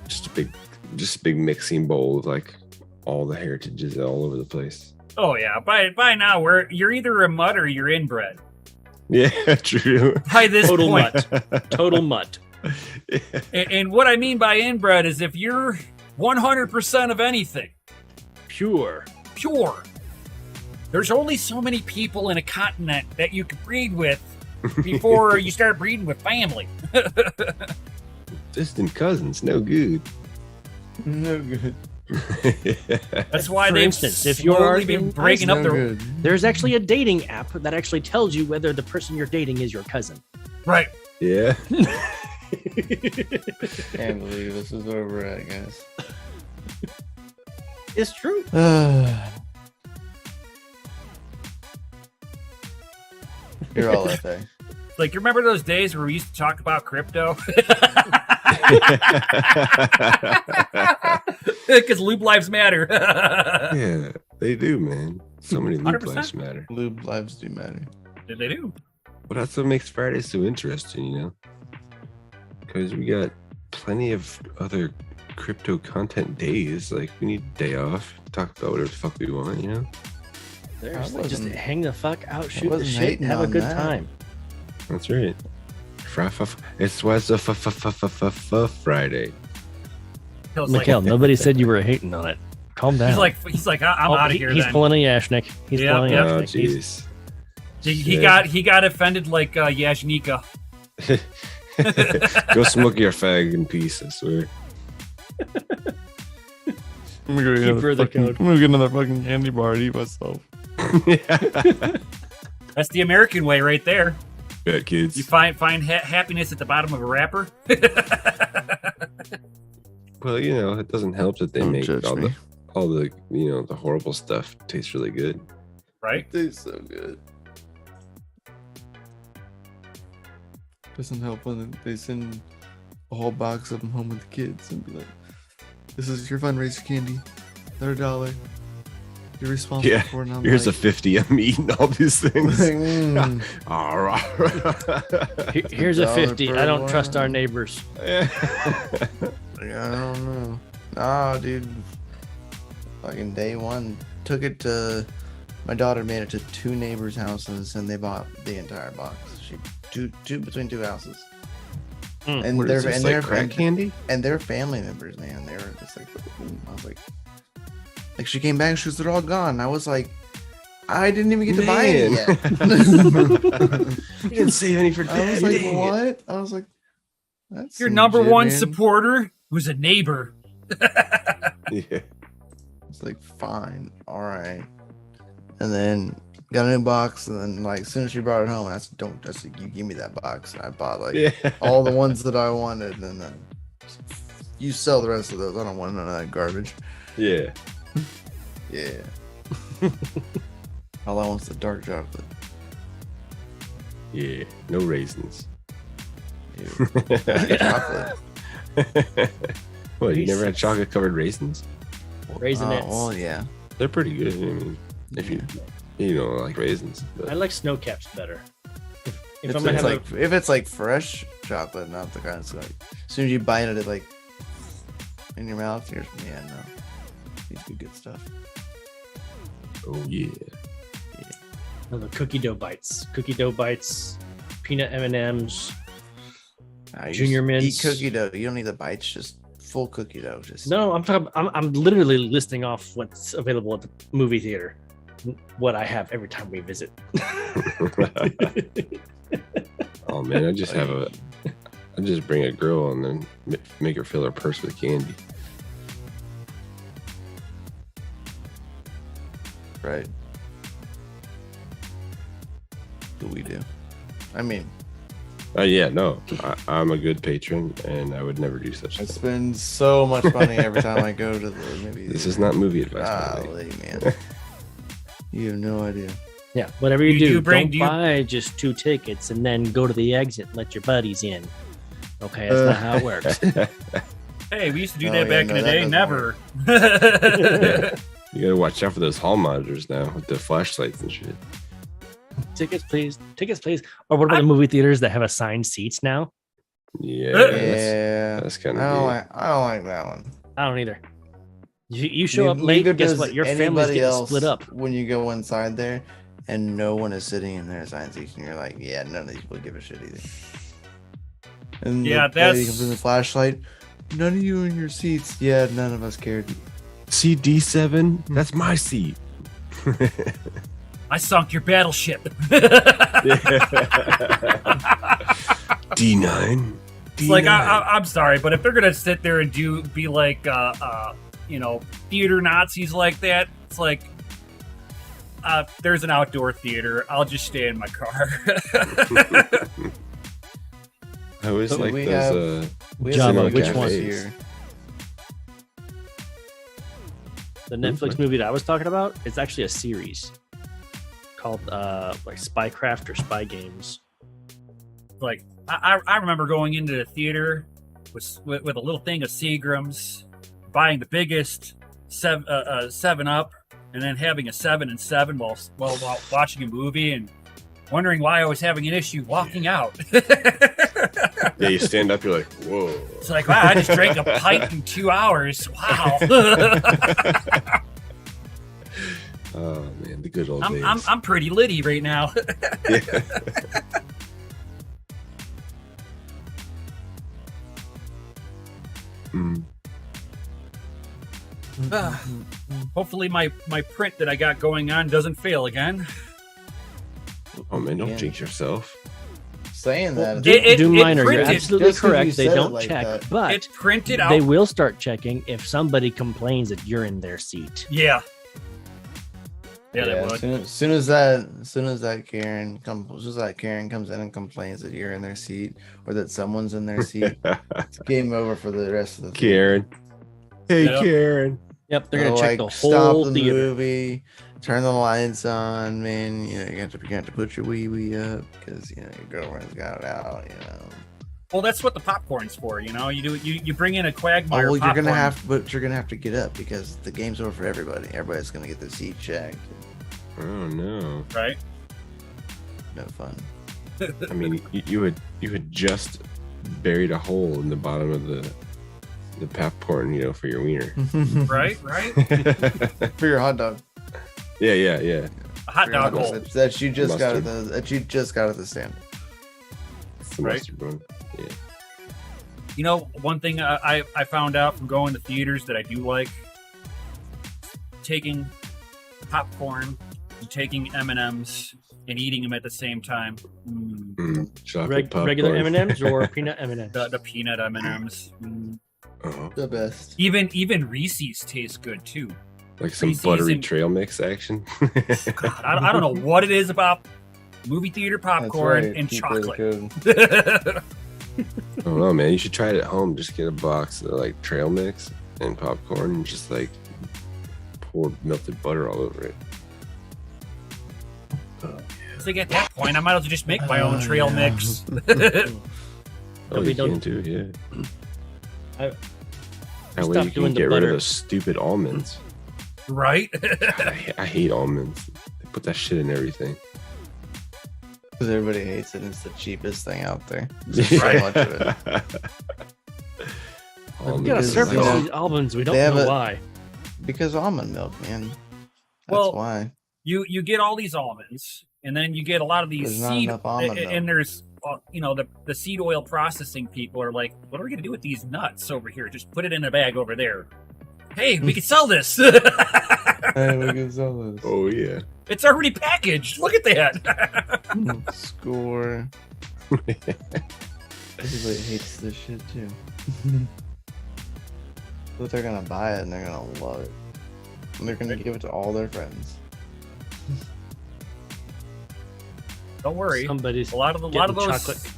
just a big mixing bowl of like all the heritages all over the place. Oh yeah. By now, you're either a mutt or you're inbred. Yeah, true. By this Total point. mutt. Total mutt. Yeah. And what I mean by inbred is if you're 100% of anything, Pure. there's only so many people in a continent that you can breed with before you start breeding with family. Distant cousins, no good. No good. That's why For they've instance, if you're slowly been breaking no up the good. There's actually a dating app that actually tells you whether the person you're dating is your cousin. right. Yeah. Can't believe this is where we're at, guys. It's true. You're all FA. Like, you remember those days where we used to talk about crypto? Because lube lives matter. Yeah, they do, man. So many loop 100%. lives matter. Lube lives do matter. They do. But that's what makes Friday so interesting, you know? Because we got plenty of other crypto content days. Like, we need a day off to talk about whatever the fuck we want, you know? Just wasn't- hang the fuck out, shoot the wasn't shit, and hating have a on good that. time. That's right. It's was a Friday. Feels Mikhail, nobody said you were hating on it. Calm down. he's like, I'm out of here. He's Then pulling a Yashnik. He's Yeah, pulling a yeah. Oh, Yashnik. He's- jeez. he got offended like Yashnika. Go smoke your fag in peace, I swear. I'm gonna Keep further code. I'm gonna get another fucking candy bar to eat myself. That's the American way right there. Bet, kids. You find happiness at the bottom of a wrapper. Well, you know, it doesn't help that they Don't make judge all me. the you know, the horrible stuff tastes really good. Right? Tastes so good. Doesn't help when they send a whole box of them home with the kids and be like, This is your fundraiser candy. They're $1. You're responsible Yeah, for it. And I'm here's like, a 50. I'm eating all these things. like, mm. All right. Here's a $1 50. per I don't one. trust our neighbors. I don't know. Nah, dude. Fucking day one. Took it to. My daughter made it to 2 neighbors' houses, and they bought the entire box. Between 2 houses. And What is this, like crack candy? And they're family members, man. They were just like, I was like she came back. She was, they're all gone. I was like, I didn't even get to buy it yet. You didn't save any for I Dad. was like, dang it. what? I was like, that's Your some number shit, one man. supporter was a neighbor. Yeah. It's like, fine, all right. And then got a new box, and then like as soon as she brought it home, I said, that's you give me that box. And I bought like Yeah. all the ones that I wanted, and then you sell the rest of those. I don't want none of that garbage. Yeah. Yeah. All I want is the dark chocolate. Yeah. No raisins. Ew. Chocolate. What, you never had chocolate covered raisins? Raisinettes. Well, yeah. They're pretty good. I mean, if you don't like raisins. But I like snow caps better. If If I'm gonna it's have like if it's like fresh chocolate, not the kind of like as soon as you bite it, it like in your mouth. You're no. These be good stuff. oh yeah. the cookie dough bites, peanut M&Ms. You Junior just mints. Eat cookie dough. You don't need the bites. Just full cookie dough. Just No, I'm literally listing off what's available at the movie theater. What I have every time we visit. Oh man, I just bring a girl and then make her fill her purse with candy. right. Do we do? I mean, Yeah, no, I'm a good patron, and I would never do such I a thing. spend so much money every time I go to the movie. This is not movie advice. by the way. Golly, man. You have no idea. Yeah, whatever you You do, do bring- don't do you- buy just 2 tickets and then go to the exit and let your buddies in. Okay, that's not how it works. Hey, we used to do Oh, that yeah, back no, in the that day. doesn't Never. You gotta watch out for those hall monitors now with the flashlights and shit. Tickets, please. Tickets, please. Or what about the movie theaters that have assigned seats now? Yeah, Yeah, that's kind I of don't gay. like. I don't like that one. I don't either. You show up late, Neither guess does what? Your family's anybody getting else split up. when you go inside there, and no one is sitting in their assigned seats, and you're like, yeah, none of these people give a shit either. And Yeah, the lady that's- comes in the flashlight. None of you in your seats. Yeah, none of us cared. Seat D7, that's my seat. I sunk your battleship. D9. It's like I'm sorry, but if they're gonna sit there and be like theater Nazis like that, it's like there's an outdoor theater. I'll just stay in my car. I always So like we those. have- We Java, have which cafes one? here. The Netflix movie that I was talking about, it's actually a series called like Spycraft or Spy Games. Like I remember going into the theater with a little thing of Seagrams, buying the biggest 7-Up, and then having a 7 and 7 while watching a movie and wondering why I was having an issue walking out. Yeah, you stand up, you're like, whoa. It's like, wow, I just drank a pint in 2 hours. Wow. Oh man, the good old days. I'm pretty litty right now. Yeah. Mm. Hopefully my print that I got going on doesn't fail again. Oh man, don't Yeah. jinx yourself. Saying that, Doom Miner, you're printed. absolutely Just 'cause you correct. They said it don't like check, that. but It's printed out. they will start checking if somebody complains that you're in their seat. Yeah. Yeah, they would. As soon as that Karen comes in and complains that you're in their seat or that someone's in their seat, it's game over for the rest of the Karen. Hey, Yep. Karen. Yep, they're gonna So, check like, the stop whole the theater. movie, turn the lights on, man. You have to put your wee wee up because your girlfriend's got it out. Well, that's what the popcorn's for, you know. You bring in a Quagmire. Oh, well, popcorn. you're gonna have to get up because the game's over for everybody. Everybody's gonna get their seat checked. Oh no! Right? No fun. I mean, you had just buried a hole in the bottom of the popcorn, you know, for your wiener. Right. For your hot dog. Yeah. A hot dog hole. That you just got Mustard. at the stand. It's the Right. mustard one. Yeah. You know, one thing I found out from going to theaters that I do like, taking popcorn, and taking M&Ms, and eating them at the same time. Chocolate popcorn. Regular M&Ms or peanut M&Ms? The peanut M&Ms. Oh, The best. Even Reese's taste good too. like some Reese's buttery and- trail mix action. God, I don't know what it is about movie theater popcorn That's right. and Keep it chocolate. good. I don't know, man. You should try it at home. Just get a box of like trail mix and popcorn and just like pour melted butter all over it. It's like at that point, I might as well just make my own trail mix. Oh, we you don't- can too, yeah. I That way stopped you can doing the get rid of butter. those stupid almonds. Right? I hate almonds. They put that shit in everything. Because everybody hates it. It's the cheapest thing out there. Right. So much of it. We got a Because, surplus you know, of these almonds. We don't they have know a- why. Because almond milk, man. That's Well, why. You get all these almonds, and then you get a lot of these There's not seed, enough almond milk. and there's the seed oil processing people are like, what are we gonna do with these nuts over here? Just put it in a bag over there. Hey, we can sell this. Hey, we can sell this. Oh, yeah. It's already packaged. Look at that. Score. Everybody hates this shit too. But they're gonna buy it and they're gonna love it. And they're gonna give it to all their friends. Don't worry. Somebody's A lot of getting those chocolate.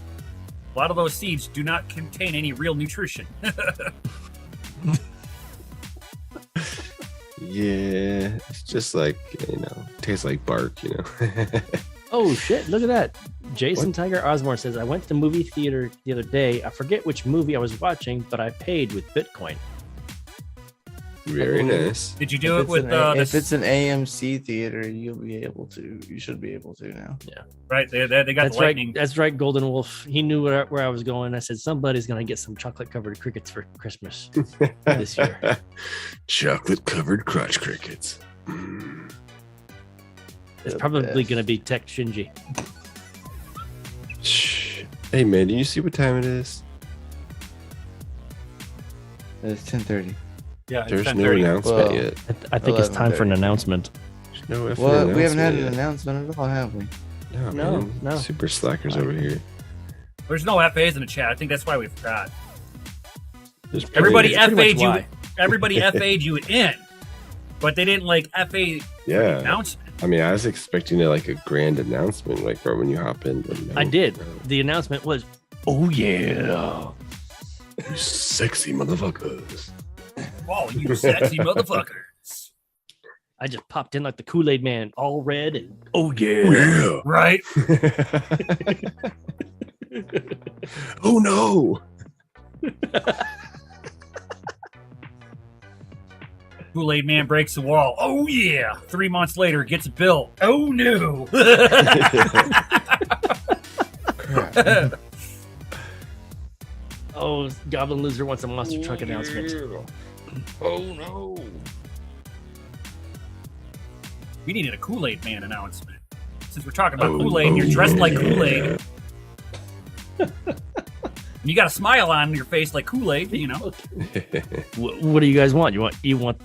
a lot of those seeds do not contain any real nutrition. Yeah. It's just like, tastes like bark, Oh shit! Look at that. Jason Tiger Osmore says, "I went to the movie theater the other day. I forget which movie I was watching, but I paid with Bitcoin." Very nice. Did you do If it it's with an the if it's an AMC theater, you should be able to now. right? They got That's the right. lightning. That's right. Golden Wolf. He knew where I was going. I said somebody's gonna get some chocolate covered crickets for Christmas this year. Chocolate covered crotch crickets. Mm. It's The probably best. gonna be Tech Shinji. Shh. Hey, man, do you see what time it is? It's 10:30. Yeah, There's it's no 10:30. announcement Well, yet. I think it's time for an 11:30. announcement. There's no effing Well, we haven't had an announcement announcement at all, have we? yet. No, man. no. Super slackers over here. There's no FAs in the chat. I think that's why we forgot. There's plenty Everybody of- That's pretty FA'd much you. why. Everybody FA'd you in, but they didn't like FA Yeah. announcement. I mean, I was expecting a grand announcement, like right when you hop in. But no, I did. no. The announcement was, "Oh yeah, You sexy motherfuckers. Whoa, you sexy motherfuckers! I just popped in like the Kool-Aid Man, all red, and oh yeah." Yeah. Right? Oh no. Kool-Aid Man breaks the wall. Oh yeah! 3 months later, gets built. Oh no! Crap. Oh, Goblin Loser wants a monster truck announcement. Oh no. We needed a Kool-Aid Man announcement. Since we're talking about Oh, Kool-Aid, and you're dressed like yeah. Kool-Aid. And you got a smile on your face like Kool-Aid, you know. What do you guys want? You want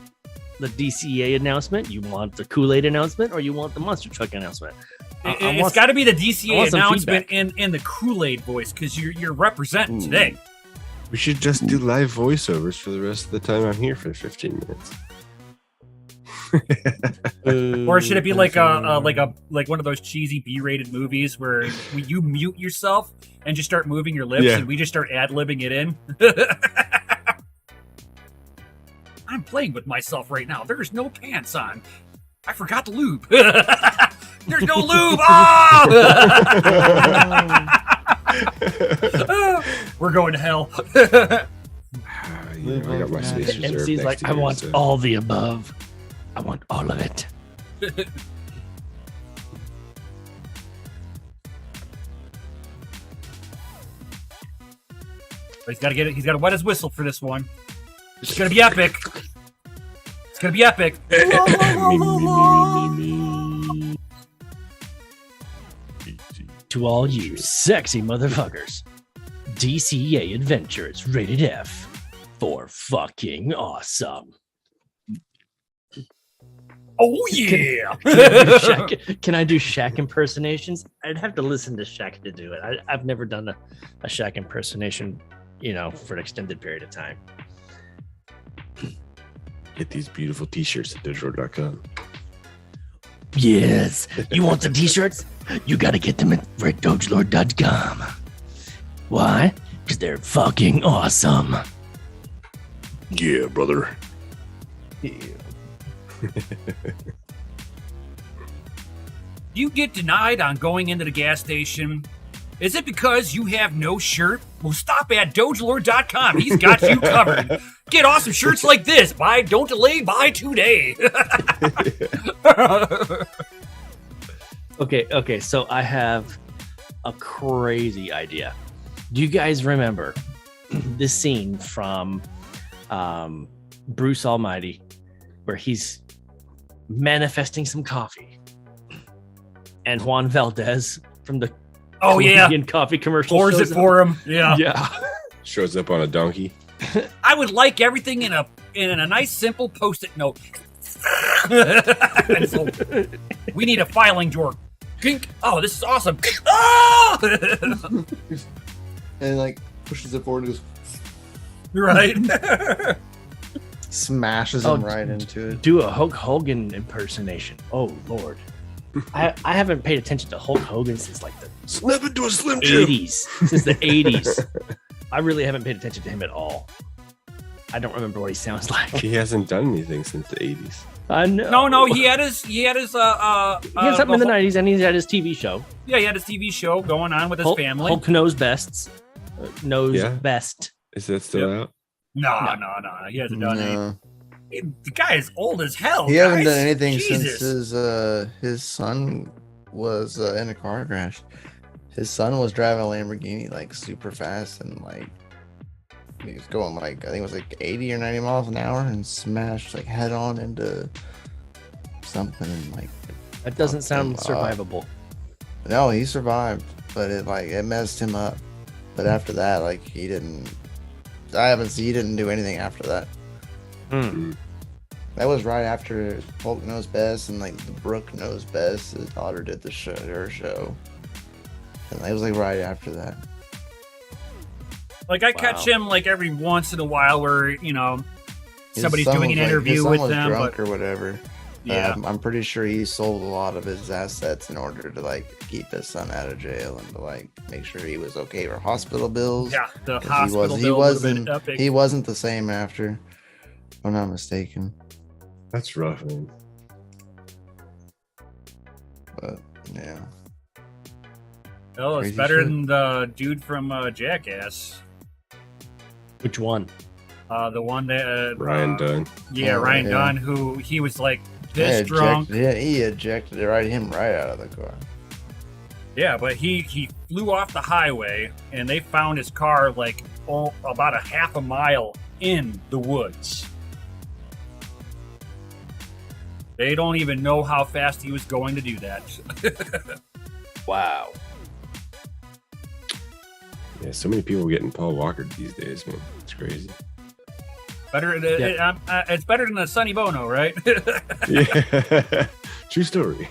the DCA announcement? You want the Kool-Aid announcement, or you want the monster truck announcement? It's got to be the I DCA want some announcement feedback. in the Kool-Aid voice because you're representing today. We should just do live voiceovers for the rest of the time I'm here for 15 minutes. Or should it be like one of those cheesy B-rated movies where you mute yourself and just start moving your lips Yeah. and we just start ad-libbing it in? I'm playing with myself right now. There's no pants on. I forgot the lube. There's no lube. Ah! We're going to hell. You know, I got my space reserved MC's next like, to I yours, want so- all the above. I want all of it. But he's got to get it. He's got to wet his whistle for this one. It's gonna be epic. It's gonna be epic. Me. To all you sexy motherfuckers, DCA Adventure is rated F for fucking awesome. Oh yeah. Can I do Shaq impersonations? I'd have to listen to Shaq to do it. I've never done a Shaq impersonation, you know, for an extended period of time. Get these beautiful t-shirts at DogeLord.com. Yes. You want the t-shirts? You gotta get them at DogeLord.com. Why? Because they're fucking awesome. Yeah, brother. You get denied on going into the gas station. Is it because you have no shirt? Well, stop at DogeLord.com. He's got you covered. Get awesome shirts like this. Buy, don't delay, buy today. Okay, so I have a crazy idea. Do you guys remember this scene from Bruce Almighty where he's manifesting some coffee and Juan Valdez from the Oh yeah, Colombian coffee commercial pours it shows up? for him. Yeah. Yeah. Shows up on a donkey. I would like everything in a nice simple post-it note. And so, we need a filing drawer. Kink. Oh, this is awesome. Oh! And like pushes it forward and goes Right. smashes him right into it. Do a Hulk Hogan impersonation. Oh Lord. I haven't paid attention to Hulk Hogan since like the Snap into a Slim Jim. 80s. Since the 80s. I really haven't paid attention to him at all. I don't remember what he sounds like. He hasn't done anything since the 80s. I know. No, he had his He had something in the 90s and he had his TV show. Yeah, he had his TV show going on with his Hulk, family. Hulk knows best. Yeah. Best. Is that still out? No, he hasn't done anything. No. The guy is old as hell. He hasn't guys. done anything Jesus. since his son was in a car crash. His son was driving a Lamborghini like super fast and like he was going like I think it was like 80 or 90 miles an hour and smashed like head on into something and like That doesn't sound fucked him up. survivable. No, he survived, but it messed him up. But after that, like he didn't do anything after that. That was right after Hulk Knows Best and like the Brooke Knows Best. His daughter did her show, and that was like right after that. Like I catch him like every once in a while where His somebody's son doing an was, like, interview his son with was them, drunk but or whatever. yeah. I'm pretty sure he sold a lot of his assets in order to like keep his son out of jail and to like make sure he was okay for hospital bills. Yeah, the 'Cause hospital he bill would have been wasn't epic. he wasn't the same after, if I'm not mistaken. That's rough, man. But yeah, Oh, it's Crazy better shit. than the dude from Jackass. Which one? The one that Ryan Dunn. Yeah, Oh, Ryan yeah. Dunn, who he was like They this drunk. he ejected him right out of the car. Yeah, but he flew off the highway and they found his car like about a half a mile in the woods. They don't even know how fast he was going to do that. Wow. Yeah, so many people getting Paul Walker these days, man. It's crazy. It's better than a Sonny Bono, right? Yeah. True story.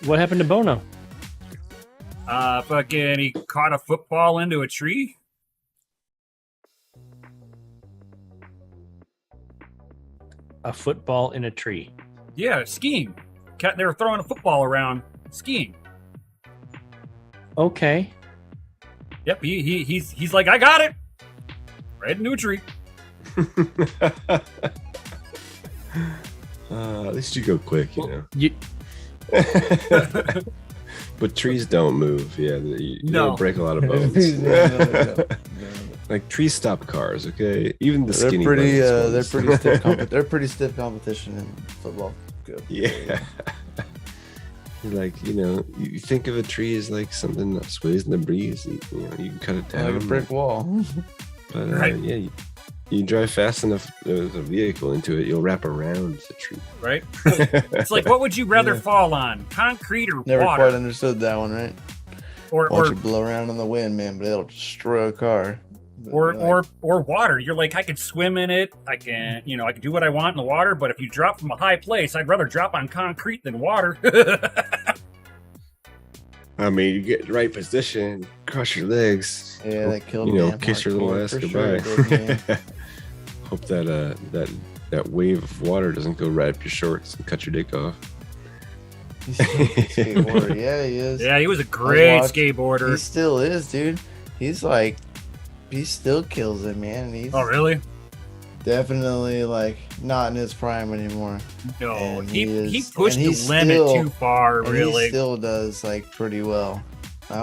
What happened to Bono? Fucking he caught a football into a tree. A football in a tree. Yeah, skiing. They were throwing a football around skiing. Okay. Yep, he's like, I got it. Right into a tree. At least you go quick, you know. You, But trees don't move. Yeah, you No. don't break a lot of bones. No. Like trees stop cars. Okay, even the They're skinny. pretty. ones. They're pretty stiff. They're pretty stiff competition in football. Good. Yeah. Like, you think of a tree as like something that sways in the breeze. You can cut it down. Like a brick wall. But Right. yeah, you drive fast enough with a vehicle into it, you'll wrap around the tree. Right? It's like, what would you rather Yeah. fall on, concrete or Never water? quite understood that one, right? Or Watch or, it blow around in the wind, man, but it'll destroy a car. But or, like, or water. You're like, I could swim in it. I can do what I want in the water. But if you drop from a high place, I'd rather drop on concrete than water. I mean, you get the right position, cross your legs. yeah, that killed You me. know, I'm kiss your little hardcore, ass for goodbye. sure it did, man. Hope that wave of water doesn't go right up your shorts and cut your dick off. He's still a good skateboarder. Yeah, he is. Yeah, he was a great watched- skateboarder. He still is, dude. He's like, he still kills it, man. He's Oh, really? definitely like not in his prime anymore. No, And he he is- pushed and the he's limit still- too far, And really. he still does like pretty well. I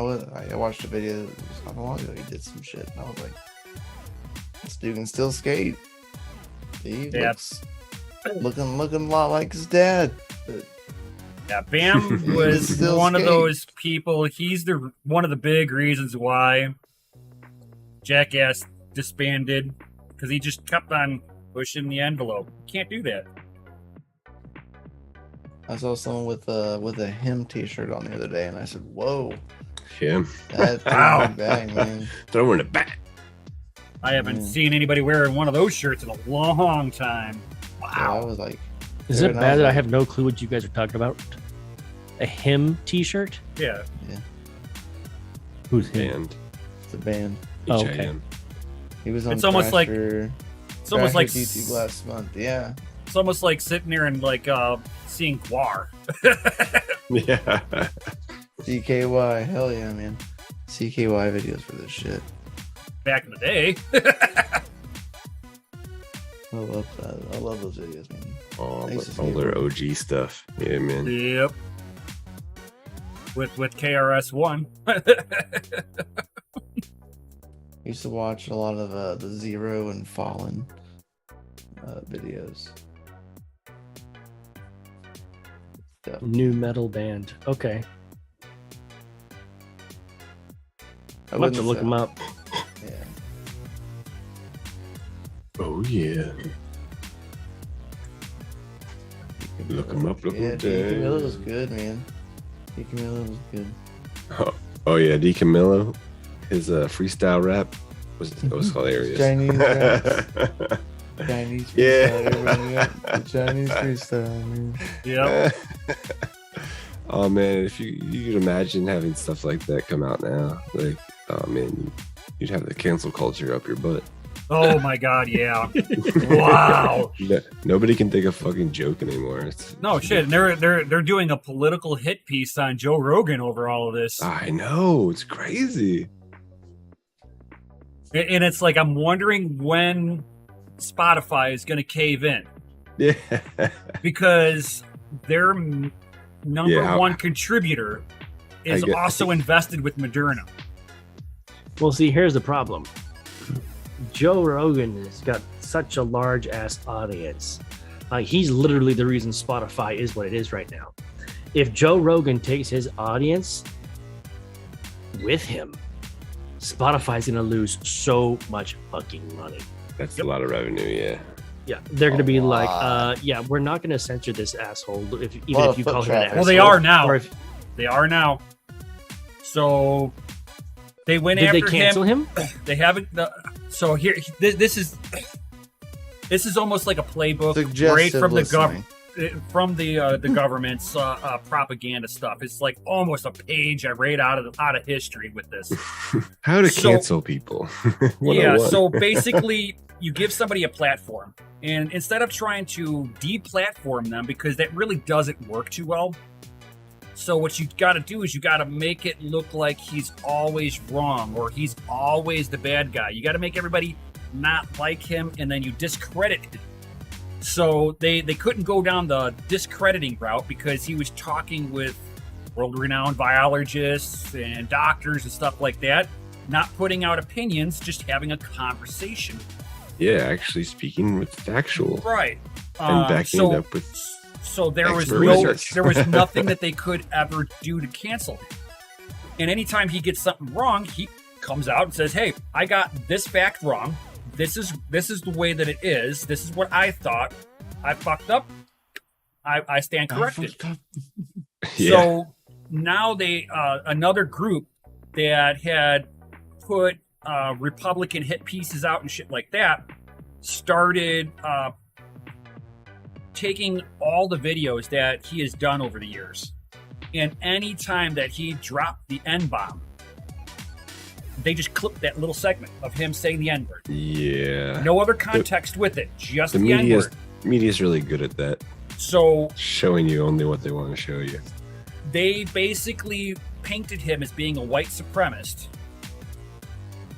watched a video not long ago. He did some shit, and I was like, this dude can still skate. He Yeah. looking a lot like his dad. But Yeah, Bam He was can still one of skate. those people. He's one of the big reasons why Jackass disbanded, because he just kept on pushing the envelope. Can't do that. I saw someone with a him T-shirt on the other day, and I said, "Whoa, Yeah, that threw Wow. me back, man." throwing it back. I haven't Mm. seen anybody wearing one of those shirts in a long time. So I Wow. was like, Is Yeah, it no, bad that I like- have no clue what you guys are talking about? A him T-shirt? Yeah. Who's him? And "It's a band." Oh, okay. HIM. He was on. It's almost like- Thrasher- It's almost Thrasher like YouTube last month. Yeah, it's almost like sitting there and like seeing Guar. Yeah. CKY, hell yeah, man. CKY videos for this shit. Back in the day. I love that. I love those videos, man. all, Nice to see all their you. OG stuff. Yeah, man. Yep. With KRS-One. Used to watch a lot of the Zero and Fallen videos. Stuff. New metal band. Okay. I I'm about to wouldn't look say- them up. Yeah. Oh yeah. Look 'em up, look 'em Yeah, D. down. Camilo was good, man. D. Camilo was good. Oh yeah, D. Camilo. His freestyle rap was hilarious. Chinese rap. Chinese freestyle. Yeah. Everybody knew it. The Chinese freestyle, man. Yep. Oh man, if you could imagine having stuff like that come out now, like, oh man, you'd have the cancel culture up your butt. Oh my god, yeah. Wow. Nobody can take a fucking joke anymore. No shit. And they're doing a political hit piece on Joe Rogan over all of this. I know, it's crazy. And it's like, I'm wondering when Spotify is going to cave in, Yeah. because their number Yeah, one contributor is I get- also invested with Moderna. Well, see, here's the problem. Joe Rogan has got such a large ass audience. He's literally the reason Spotify is what it is right now. If Joe Rogan takes his audience with him, Spotify's gonna lose so much fucking money. That's Yep. a lot of revenue, yeah. Yeah, they're gonna be like, lot. yeah, we're not gonna censor this asshole if even Lot if of you foot call him an traffic. asshole. Well, they are now. Or if, They are now. So they went did they after cancel him. him? They haven't. So here, this is almost like a playbook right Suggestive from the listening. the government's propaganda stuff. It's like almost a page I read out of history with this. How to So- cancel people. Yeah, 101. so basically, you give somebody a platform, and instead of trying to deplatform them, because that really doesn't work too well. So what you got to do is you got to make it look like he's always wrong or he's always the bad guy. You got to make everybody not like him, and then you discredit him. So they couldn't go down the discrediting route because he was talking with world-renowned biologists and doctors and stuff like that, not putting out opinions, just having a conversation. Yeah, actually speaking with factual. Right. And backing it up with. So there was expert research. there was nothing that they could ever do to cancel him. And anytime he gets something wrong, he comes out and says, "Hey, I got this fact wrong. This is the way that it is. This is what I thought. I fucked up. I stand corrected." Yeah. So now they another group that had put Republican hit pieces out and shit like that started taking all the videos that he has done over the years, and any time that he dropped the N-bomb, they just clipped that little segment of him saying the N-word. Yeah. No other context with it, just The the N-word. media's really good at that. So Showing you only what they want to show you. they basically painted him as being a white supremacist,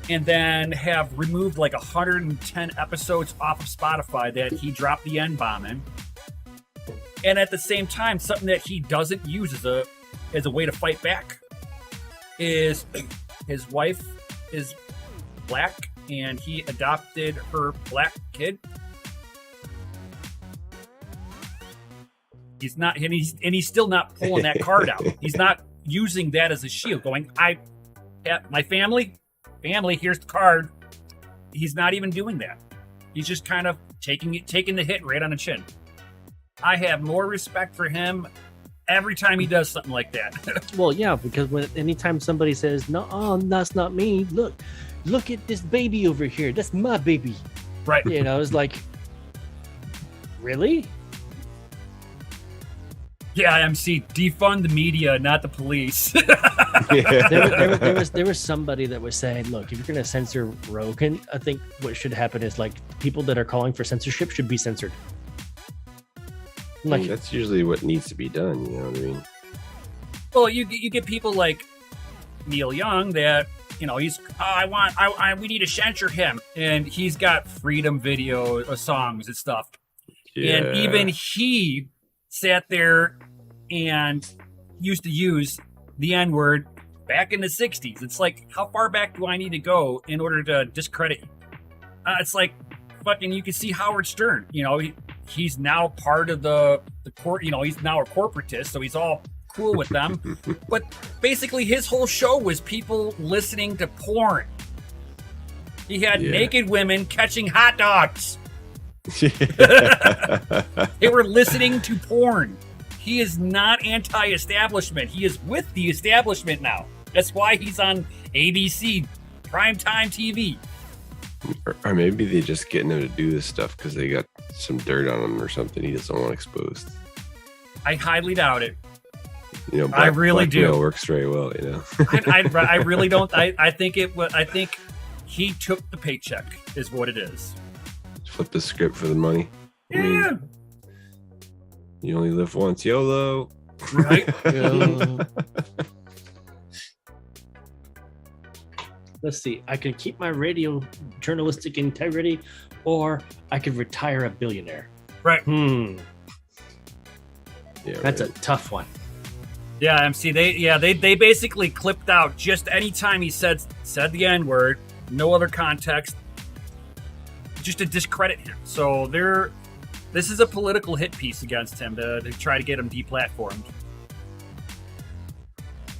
and then have removed like 110 episodes off of Spotify that he dropped the N-bomb in. And at the same time, something that he doesn't use as a way to fight back is his wife is black and he adopted her black kid. He's not, and he's still not pulling that card out. He's not using that as a shield, going, my family, here's the card. He's not even doing that. He's just kind of taking the hit right on the chin. I have more respect for him every time he does something like that. Well, yeah, because anytime somebody says, "No, that's not me. Look at this baby over here. That's my baby." Right. You know, it's like, really? Yeah, MC, defund the media, not the police. There was somebody that was saying, look, if you're going to censor Rogan, I think what should happen is like people that are calling for censorship should be censored. Like, That's usually what needs to be done. You know what I mean? Well, you get people like Neil Young that, you know, he's, we need to censor him. And he's got freedom video songs and stuff. Yeah. And even he sat there and used to use the N-word back in the 60s. It's like, how far back do I need to go in order to discredit you? It's like fucking, you can see Howard Stern, you know, he's now part of the court, you know, he's now a corporatist, so he's all cool with them. But basically his whole show was people listening to porn. He had naked women catching hot dogs. They were listening to porn. He is not anti-establishment. He is with the establishment now. That's why he's on ABC primetime TV. Or maybe they just getting him to do this stuff because they got some dirt on him or something he doesn't want exposed. I highly doubt it. You know, I really do. blackmail works very well, you know. I really don't. I think he took the paycheck is what it is. Flip the script for the money. I mean, you only live once, YOLO. Right? let's see, I could keep my radio journalistic integrity, or I could retire a billionaire. Right. Yeah, That's right. a tough one. Yeah, MC. They basically clipped out just any time he said the N-word, no other context, just to discredit him. So this is a political hit piece against him to try to get him deplatformed.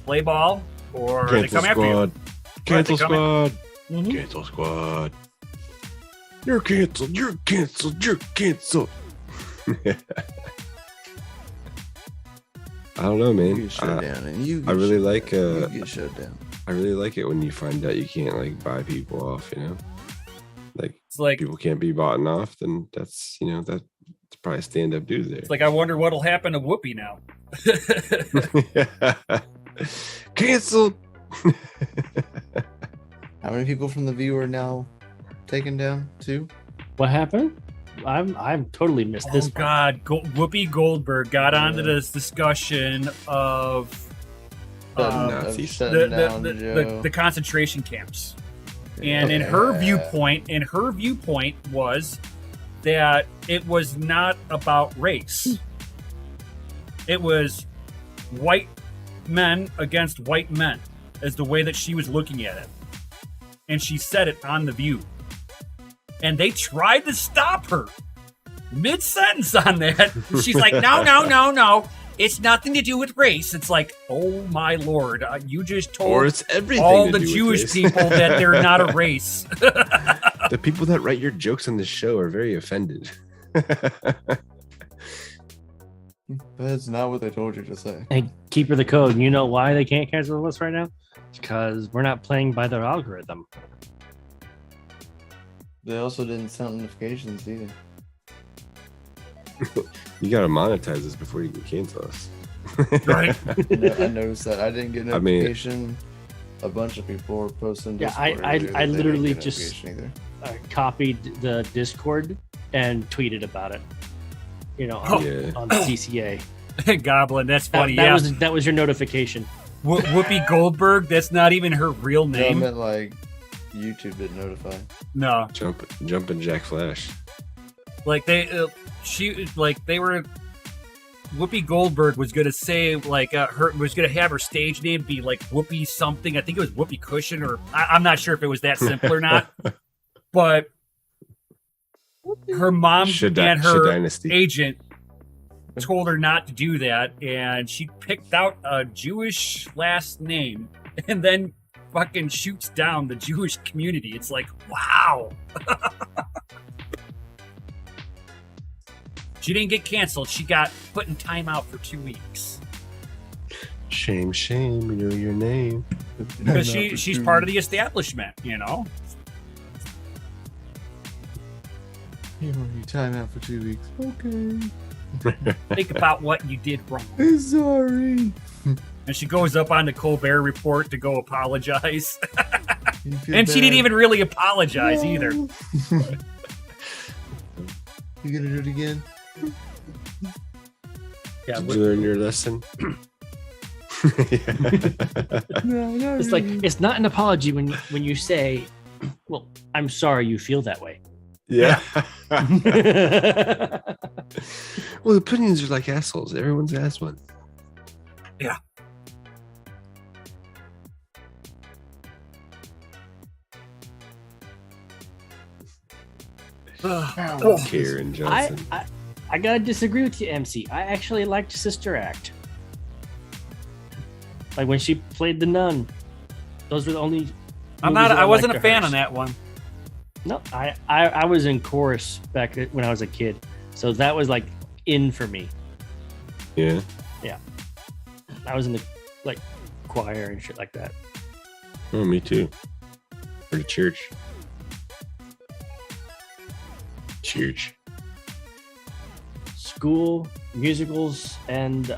Play ball, or they come after you. Cancel Right, squad. Mhm. Cancel squad. You're canceled. You're canceled. You're canceled. I don't know, You man. get shut down, and you. I really like. You get shut down. I really like it when you find out you can't like buy people off. You know, like It's like people can't be bought off. Then that's that's probably stand up dude there. it's like I wonder what'll happen to Whoopi now. Canceled. How many people from the view are now taken down? 2? What happened? I've totally missed this Oh one. God, Whoopi Goldberg got onto this discussion of Nazis. Shutting down Joe. the concentration camps. And in her viewpoint was that it was not about race. It was white men against white men, as the way that she was looking at it. And she said it on The View. And they tried to stop her mid-sentence on that. She's like, no. It's nothing to do with race. It's like, oh my Lord, you just told it's everything all to the do with Jewish race. people that they're not a race. The people that write your jokes on this show are very offended. That's not what they told you to say. Hey, keeper the code. You know why they can't cancel us right now? Because we're not playing by their algorithm. They also didn't sound notifications either. You gotta monetize this before you can cancel us. Right? I noticed that. I didn't get I mean- notification. A bunch of people were posting. Yeah, Discord I earlier that they didn't literally get just- notification either. Copied the Discord and tweeted about it. You know, Oh. Yeah. on DCA. Goblin, that's funny. That was your notification. Whoopi Goldberg, that's not even her real No, I name. meant like YouTube didn't notify. No. Jumping Jack Flash. Like they were. Whoopi Goldberg was gonna say like her was gonna have her stage name be like Whoopi something. I think it was Whoopi Cushion, or I'm not sure if it was that simple or not. But her mom and her Dynasty. agent told her not to do that, and she picked out a Jewish last name, and then fucking shoots down the Jewish community. It's like, wow. She didn't get canceled. She got put in timeout for 2 weeks Shame, you know your name. because she's part of the establishment. You know, You time out for 2 weeks. Okay. think about what you did wrong. I'm sorry. And she goes up on the Colbert Report to go apologize, You feel and she bad? didn't even really apologize either. You gonna do it again? Yeah, Did you learn your lesson? No, it's like it's not an apology when you say, "Well, I'm sorry you feel that way." Yeah. Well, opinions are like assholes. Everyone's has one. Yeah. Karen I, Johnson. I gotta disagree with you, MC. I actually liked Sister Act. Like when she played the nun. Those were the only. I wasn't a fan on on that one. No, I was in chorus back when I was a kid, so that was like in for me. Yeah. I was in the like choir and shit like that. Oh, me too. For the church. Church. School, musicals, and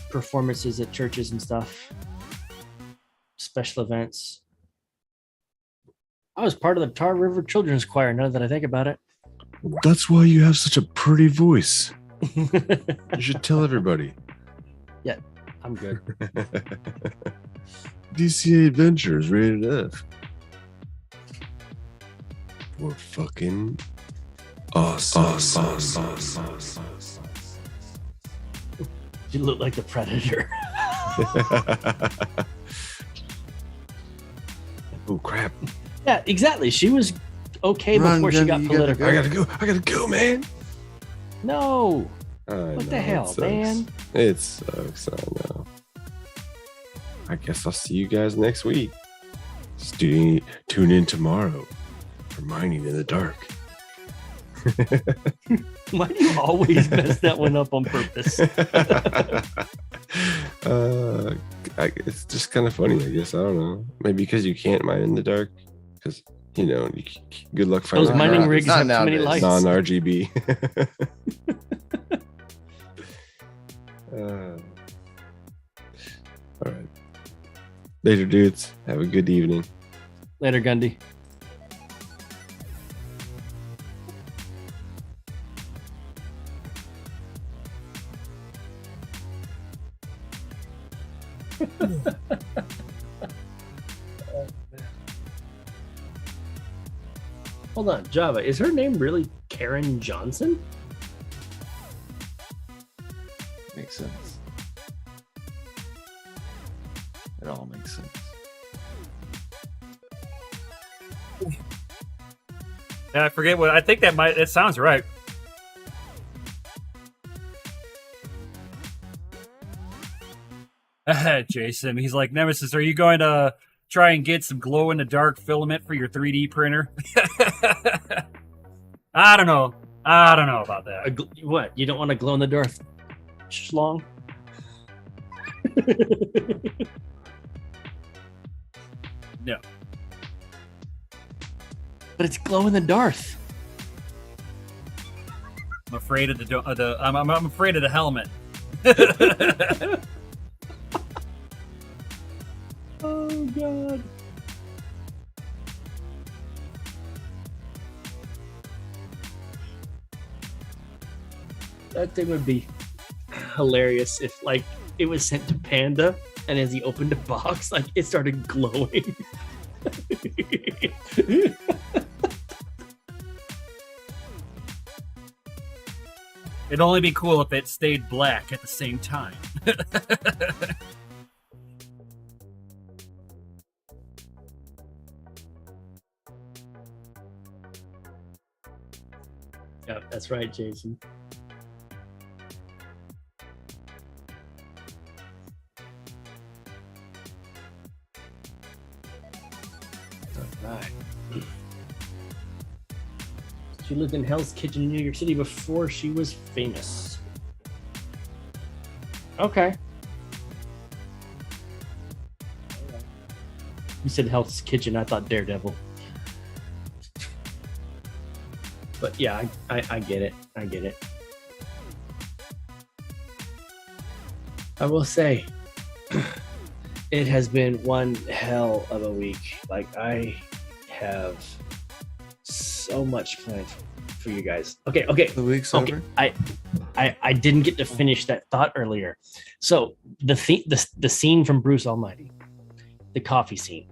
performances at churches and stuff. Special events. I was part of the Tar River Children's Choir, now that I think about it. That's why you have such a pretty voice. You should tell everybody. I'm good. DCA Adventures rated F. We're fucking awesome. You look like the Predator. Oh crap! Yeah, exactly. She was okay Run, before she got Gunny, you gotta political. I gotta go, man. No. I What the know, hell, it sucks. man? It sucks. I know. I guess I'll see you guys next week. Tune in tomorrow for Mining in the Dark. Why do you always mess that one up on purpose? It's just kind of funny, I guess. I don't know. Maybe because you can't mine in the dark. Because, good luck finding Those Not mining now. rigs Not have too many nowadays. lights. non-RGB. All right. Later, dudes. Have a good evening. Later, Gundy. Hold on, Java. Is her name really Karen Johnson? Makes sense. It all makes sense. Yeah, I forget what I think that sounds right. Jason, he's like, Nemesis, are you going to try and get some glow in the dark filament for your 3D printer? I don't know about that. What? You don't want a glow in the dark schlong? No. But it's glow in the dark. I'm afraid of I'm afraid of the helmet. Oh god. That thing would be hilarious if like it was sent to Panda and as he opened the box, like it started glowing. It'd only be cool if it stayed black at the same time. Yeah, that's right, Jason. All right. She lived in Hell's Kitchen in New York City before she was famous. Okay. You said Hell's Kitchen, I thought Daredevil. But yeah, I get it. I get it. I will say, it has been one hell of a week. Like, I have so much planned for you guys. Okay. The week's Okay, over. I didn't get to finish that thought earlier. So the scene from Bruce Almighty, the coffee scene.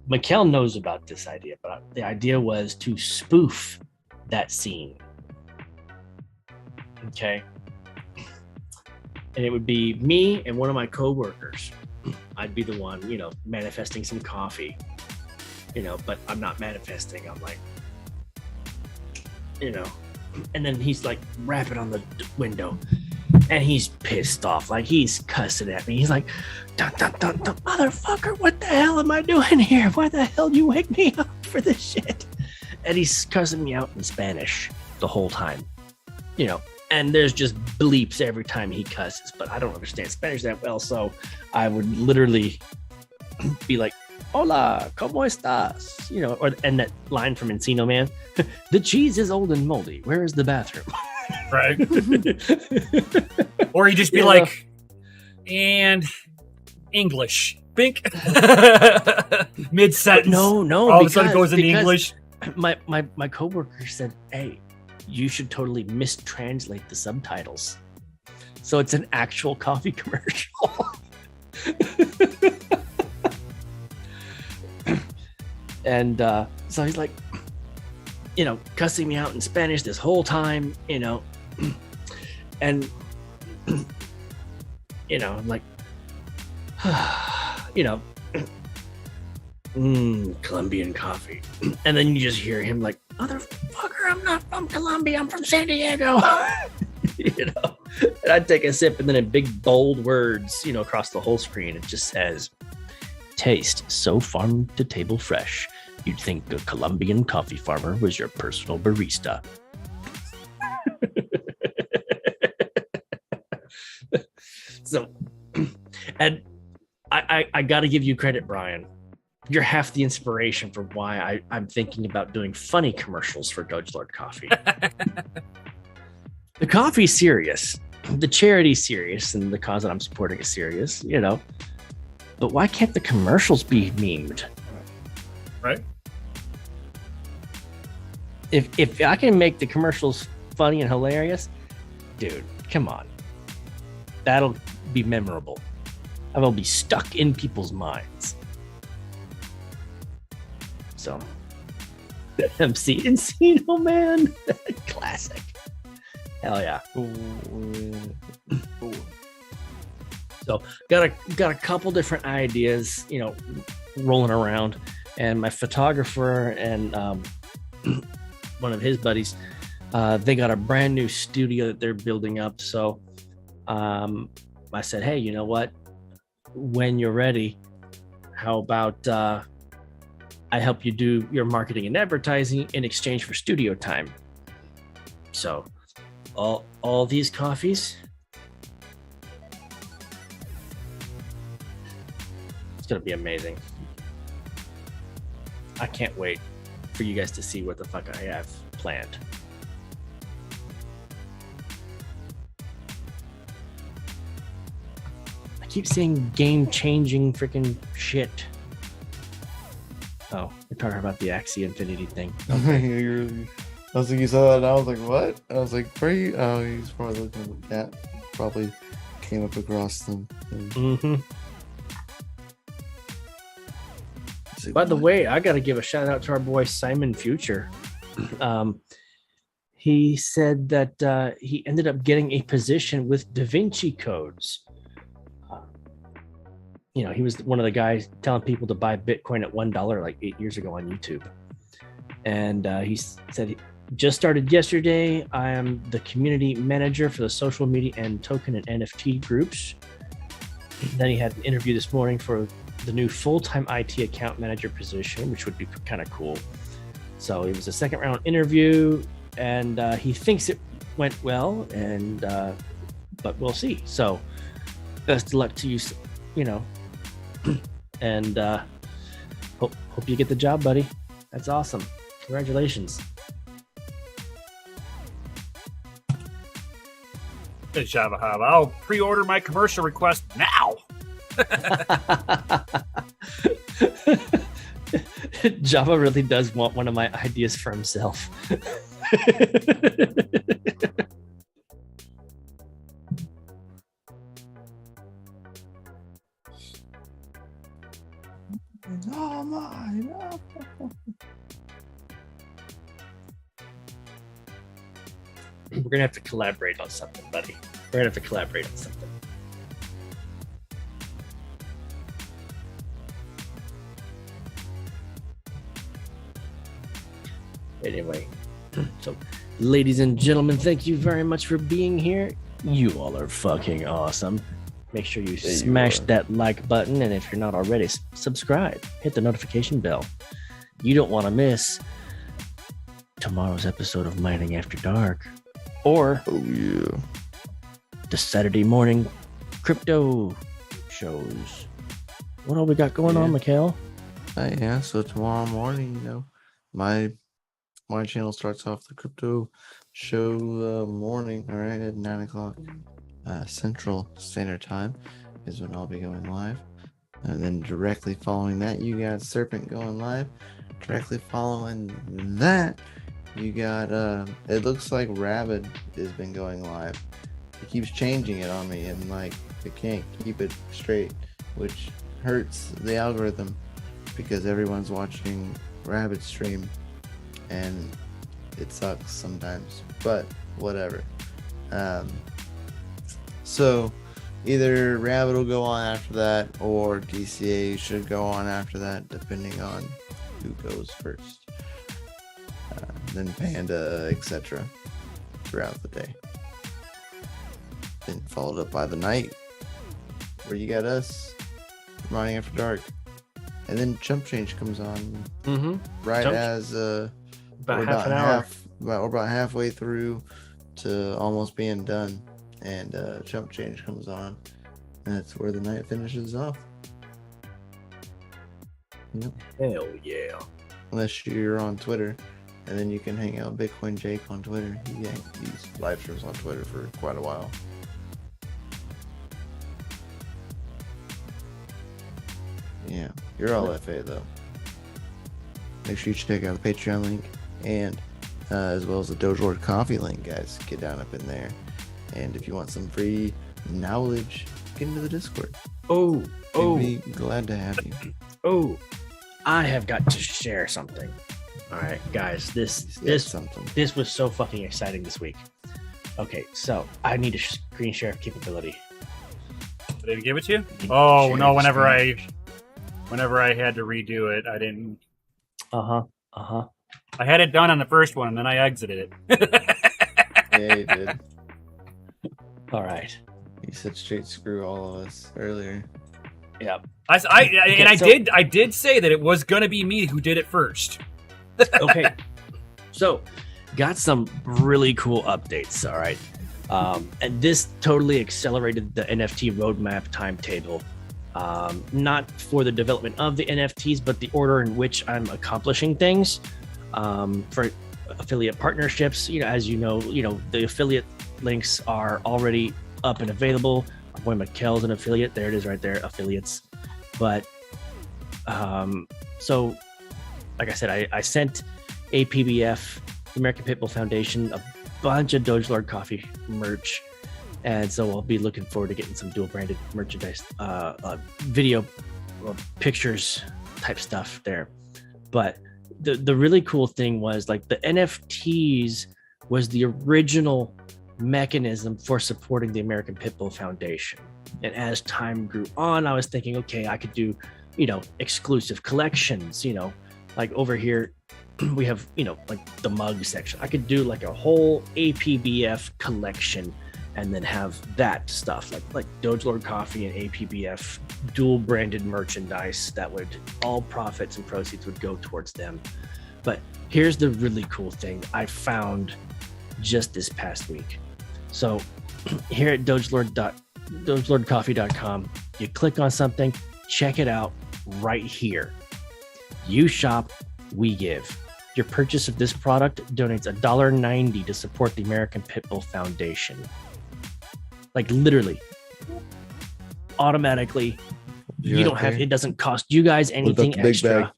Mikkel knows about this idea, but the idea was to spoof that scene. Okay. And it would be me and one of my coworkers. I'd be the one, manifesting some coffee, but I'm not manifesting. I'm like, and then he's like rapping on the window and he's pissed off. Like he's cussing at me. He's like, dun, dun, dun, dun, motherfucker, what the hell am I doing here? Why the hell you wake me up for this shit? And he's cussing me out in Spanish the whole time, and there's just bleeps every time he cusses, but I don't understand Spanish that well. So I would literally be like, hola, ¿cómo estás? And that line from Encino Man, the cheese is old and moldy. Where is the bathroom? Right. Or you just be like, and English. Bink. Mid-sentence. No. All of a sudden it goes into English. My coworker said, hey, you should totally mistranslate the subtitles. So it's an actual coffee commercial. And so he's like, cussing me out in Spanish this whole time, and, I'm like, Colombian coffee. And then you just hear him like, motherfucker, I'm not from Colombia, I'm from San Diego. And I'd take a sip and then in big bold words, across the whole screen, it just says, taste so farm to table fresh. You'd think a Colombian coffee farmer was your personal barista. So, and I got to give you credit, Brian. You're half the inspiration for why I'm thinking about doing funny commercials for DogeLord Coffee. The coffee's serious, the charity's serious, and the cause that I'm supporting is serious, But why can't the commercials be memed? Right. If I can make the commercials funny and hilarious, dude, come on. That'll be memorable. That'll be stuck in people's minds. So, MC Encino Man. Classic. Hell yeah. So got a couple different ideas, rolling around, and my photographer and one of his buddies, they got a brand new studio that they're building up. So I said, hey, you know what? When you're ready, how about I help you do your marketing and advertising in exchange for studio time? So all these coffees, it's gonna be amazing. I can't wait for you guys to see what the fuck I have planned. I keep saying game-changing freaking shit. Oh, we're talking about the Axie Infinity thing. I was like, you saw that, and I was like, what? I was like, where are you? Oh, he's probably looking at the cat. Probably came up across them. Mm-hmm. Like, By the what? way, I got to give a shout out to our boy Simon Future. He said that he ended up getting a position with Da Vinci Codes. He was one of the guys telling people to buy Bitcoin at $1 like 8 years ago on YouTube. And he said he just started yesterday. I am the community manager for the social media and token and NFT groups. Then he had an interview this morning for the new full-time IT account manager position, which would be kind of cool. So it was a second round interview, and he thinks it went well, and but we'll see. So best of luck to you, and hope you get the job, buddy. That's awesome. Congratulations. Good job, Ahab. I'll pre-order my commercial request now. Java really does want one of my ideas for himself. Oh my! No. We're gonna have to collaborate on something, buddy. We're gonna have to collaborate on something. Anyway, so ladies and gentlemen, thank you very much for being here. You all are fucking awesome. Make sure you smash that like button, and if you're not already, subscribe. Hit the notification bell. You don't want to miss tomorrow's episode of Mining After Dark, or the Saturday morning crypto shows. What all we got going on, Mikhail? Yeah, so tomorrow morning, my channel starts off the crypto show morning, all right, at 9 o'clock Central Standard Time is when I'll be going live. And then directly following that, you got Serpent going live. Directly following that, you got, it looks like Rabid has been going live. It keeps changing it on me, and like, I can't keep it straight, which hurts the algorithm because everyone's watching Rabid stream, and it sucks sometimes, but whatever. So either Rabbit will go on after that, or DCA should go on after that, depending on who goes first. Then Panda, etc. throughout the day. Then followed up by the night, where you got us, Mining After Dark. And then Jump Change comes on right as about half an hour. We're about halfway through to almost being done, and Jump Change comes on, and that's where the night finishes off. Yep. Hell yeah! Unless you're on Twitter, and then you can hang out with Bitcoin Jake on Twitter. He's live streams on Twitter for quite a while. Yeah, you're all FA though. Make sure you check out the Patreon link, and as well as the DogeLord coffee link, guys. Get down up in there, and if you want some free knowledge, get into the Discord. We'd be glad to have you. I have got to share something. All right, guys, this was so fucking exciting this week. Okay, so I need a screen share capability. Did they give it to you? Oh Share no! the Whenever screen. I had to redo it, I didn't. Uh-huh. I had it done on the first one, and then I exited it. Yeah, you did. All right. You said straight screw all of us earlier. Yeah. I did say that it was gonna be me who did it first. Okay. So, got some really cool updates. All right. And this totally accelerated the NFT roadmap timetable. Not for the development of the NFTs, but the order in which I'm accomplishing things. For affiliate partnerships, as you know, the affiliate links are already up and available. Our boy Mikkel's an affiliate. There it is right there, affiliates. But so like I said, I sent APBF, the American Pitbull Foundation, a bunch of DogeLord coffee merch. And so I'll be looking forward to getting some dual branded merchandise, video, pictures type stuff there. But the really cool thing was like the NFTs was the original mechanism for supporting the American Pitbull Foundation. And as time grew on, I was thinking, okay, I could do, exclusive collections, like over here, we have, like the mug section. I could do like a whole APBF collection and then have that stuff like DogeLord coffee and APBF dual branded merchandise that would all profits and proceeds would go towards them. But here's the really cool thing I found just this past week. So here at DogeLordcoffee.com, you click on something, check it out right here. You shop, we give. Your purchase of this product donates $1.90 to support the American Pitbull Foundation. Like literally, automatically, you don't have. It doesn't cost you guys anything extra.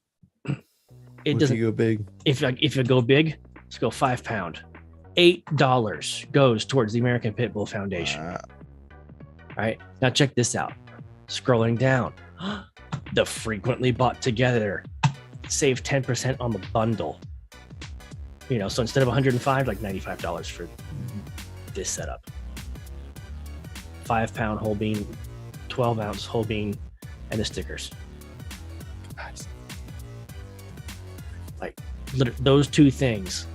It doesn't. Go big. If you go big, let's go £5. $8 goes towards the American Pitbull Foundation. Wow. All right, now check this out. Scrolling down, the frequently bought together, save 10% on the bundle. So instead of $105, like $95 for this setup. 5-pound whole bean, 12-ounce whole bean, and the stickers. Nice. Like those two things.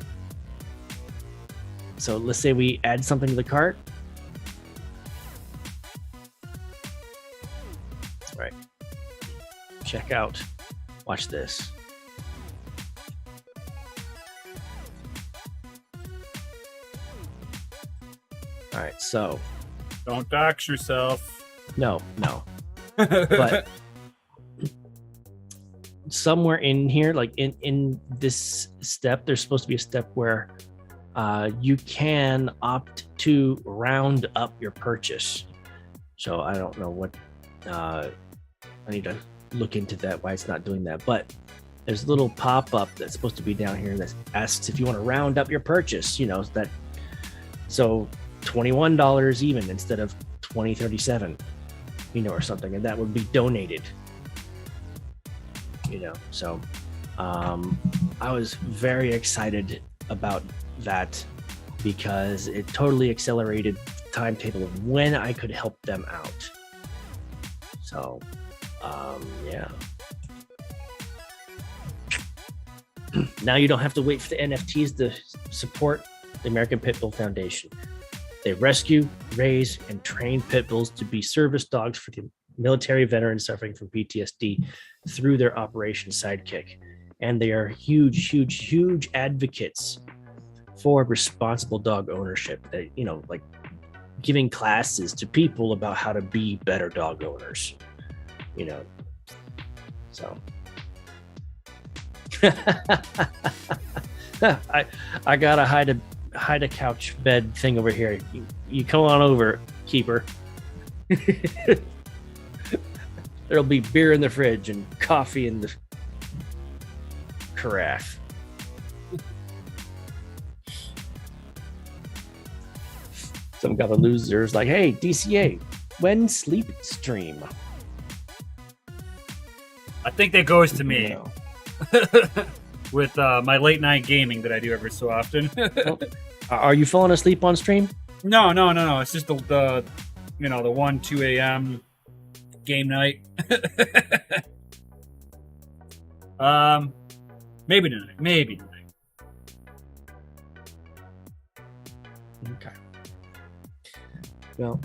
So let's say we add something to the cart. All right. Check out. Watch this. All right. So. Don't dox yourself. No. But somewhere in here, like in this step, there's supposed to be a step where you can opt to round up your purchase. So I don't know what I need to look into that, why it's not doing that. But there's a little pop-up that's supposed to be down here that asks if you want to round up your purchase, so $21 even instead of $20.37, or something, and that would be donated. So I was very excited about that because it totally accelerated the timetable of when I could help them out. So yeah. Now you don't have to wait for the NFTs to support the American Pitbull Foundation. They rescue, raise, and train pit bulls to be service dogs for the military veterans suffering from PTSD through their Operation Sidekick. And they are huge advocates for responsible dog ownership. That, like giving classes to people about how to be better dog owners. So I got a hide a couch bed thing over here. You come on over, keeper. There'll be beer in the fridge and coffee in the carafe. Some got the losers like, hey, DCA, when sleep stream? I think that goes to me. With my late night gaming that I do every so often. Are you falling asleep on stream? No. It's just the 1, 2 a.m. game night. Maybe tonight. Maybe tonight. Okay. Well,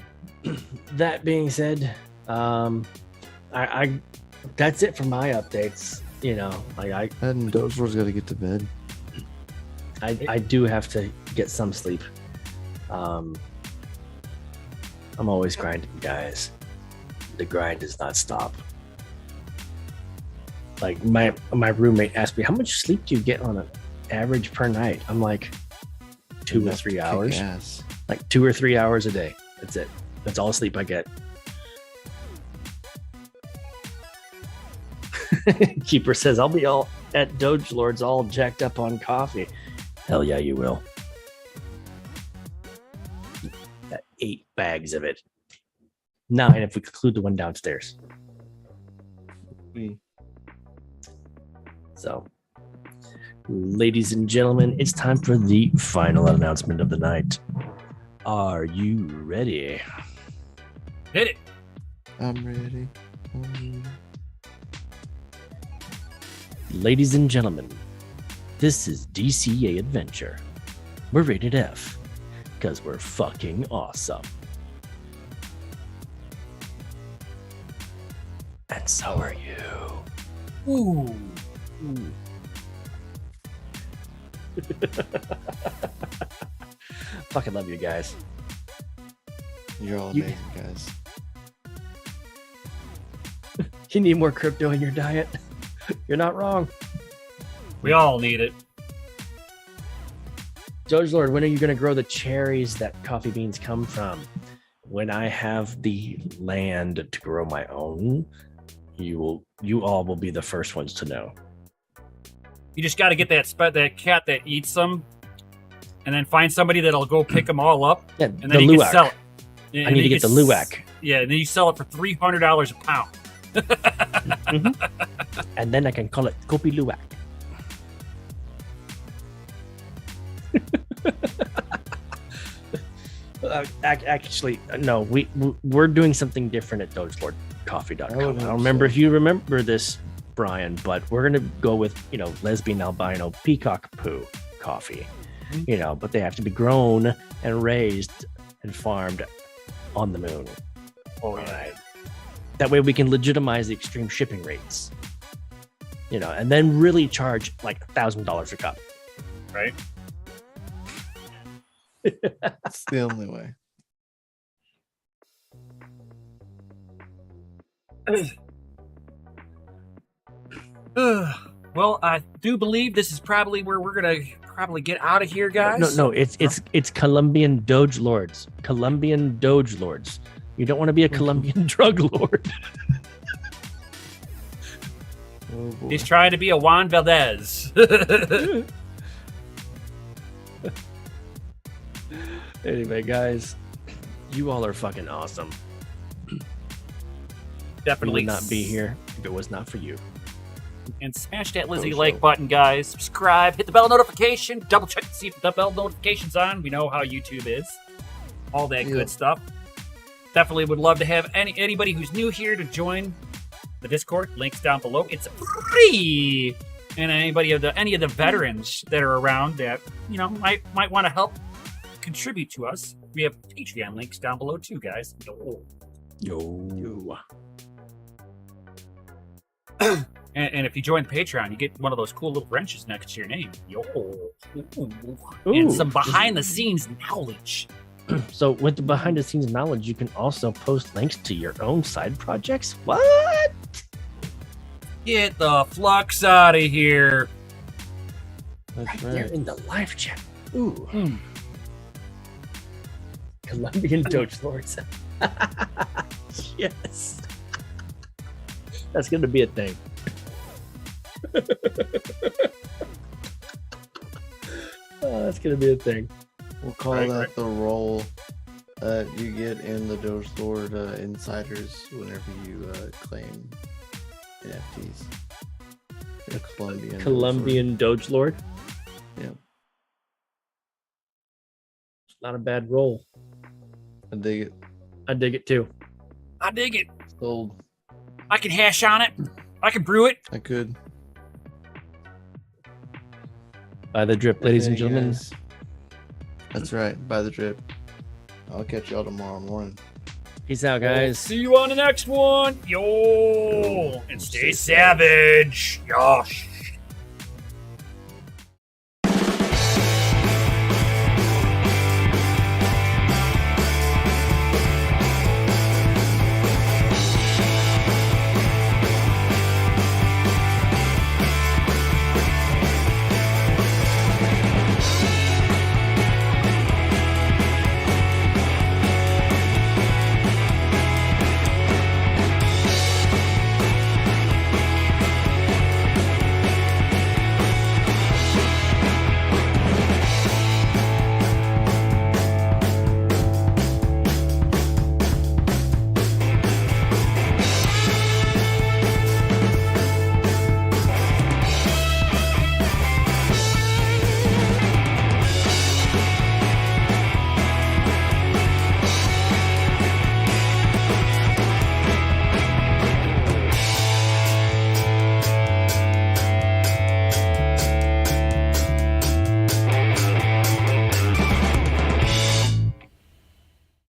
that being said, I that's it for my updates. You know, like And DogeLord's got to get to bed. I do have to get some sleep. I'm always grinding, guys. The grind does not stop. Like my roommate asked me, how much sleep do you get on an average per night? I'm like 2 or 3 hours. Yes. Like 2 or 3 hours a day. That's it. That's all sleep I get. Keeper says, I'll be all at DogeLord's all jacked up on coffee. Hell yeah, you will. 8 bags of it. 9 if we include the one downstairs. So, ladies and gentlemen, it's time for the final announcement of the night. Are you ready? Hit it. I'm ready. Ladies and gentlemen, this is DCA Adventure. We're rated F because we're fucking awesome. And so are you. Ooh. Fucking love you guys. You're all You- amazing, guys. You need more crypto in your diet? You're not wrong. We all need it. DogeLord, when are you going to grow the cherries that coffee beans come from? When I have the land to grow my own, you all will be the first ones to know. You just got to get that cat that eats them, and then find somebody that'll go pick them all up, Yeah, and the then you can sell luwak. it. I need to get the luwak. Yeah, and then you sell it for $300 a pound. And then I can call it Kopi Luwak. Actually, no, we're doing something different at DogeLordCoffee.com. I would I don't hope remember so. if you remember this, Brian, but we're gonna go with lesbian albino peacock poo coffee. But they have to be grown and raised and farmed on the moon. Oh, yeah. That way we can legitimize the extreme shipping rates. And then really charge like $1,000 a cup. Right? It's the only way. Well, I do believe this is probably where we're gonna get out of here, guys. No, it's Colombian DogeLords. Colombian DogeLords. You don't want to be a Colombian drug lord. Oh boy. He's trying to be a Juan Valdez. Anyway, guys, you all are fucking awesome. We Definitely would not be here if it was not for you. And smash that Lizzie Go like show. button, guys. Subscribe, hit the bell notification, double check to see if the bell notification's on. We know how YouTube is. All that Yeah. good stuff. Definitely would love to have anybody who's new here to join the Discord. Links down below. It's free. And any of the veterans that are around that might want to help contribute to us, we have Patreon links down below too, guys. Yo. And if you join Patreon, you get one of those cool little wrenches next to your name. Ooh. And some behind the scenes knowledge. So with the behind the scenes knowledge, you can also post links to your own side projects. What? Get the flux out of here. That's Right right. there in the live chat. Ooh. Colombian DogeLords. Yes. That's going to be a thing. Oh, that's going to be a thing. We'll call Right, that right. the role you get in the DogeLord insiders whenever you claim NFTs. The Colombian DogeLord. Yeah. It's not a bad role. I dig it. I dig it too. I dig it. Sold. I can hash on it. I can brew it. I could. By the drip, ladies and Okay, gentlemen. guys. That's right. By the drip. I'll catch y'all tomorrow morning. Peace out, guys. See you on the next one. Yo, and stay savage. Yosh.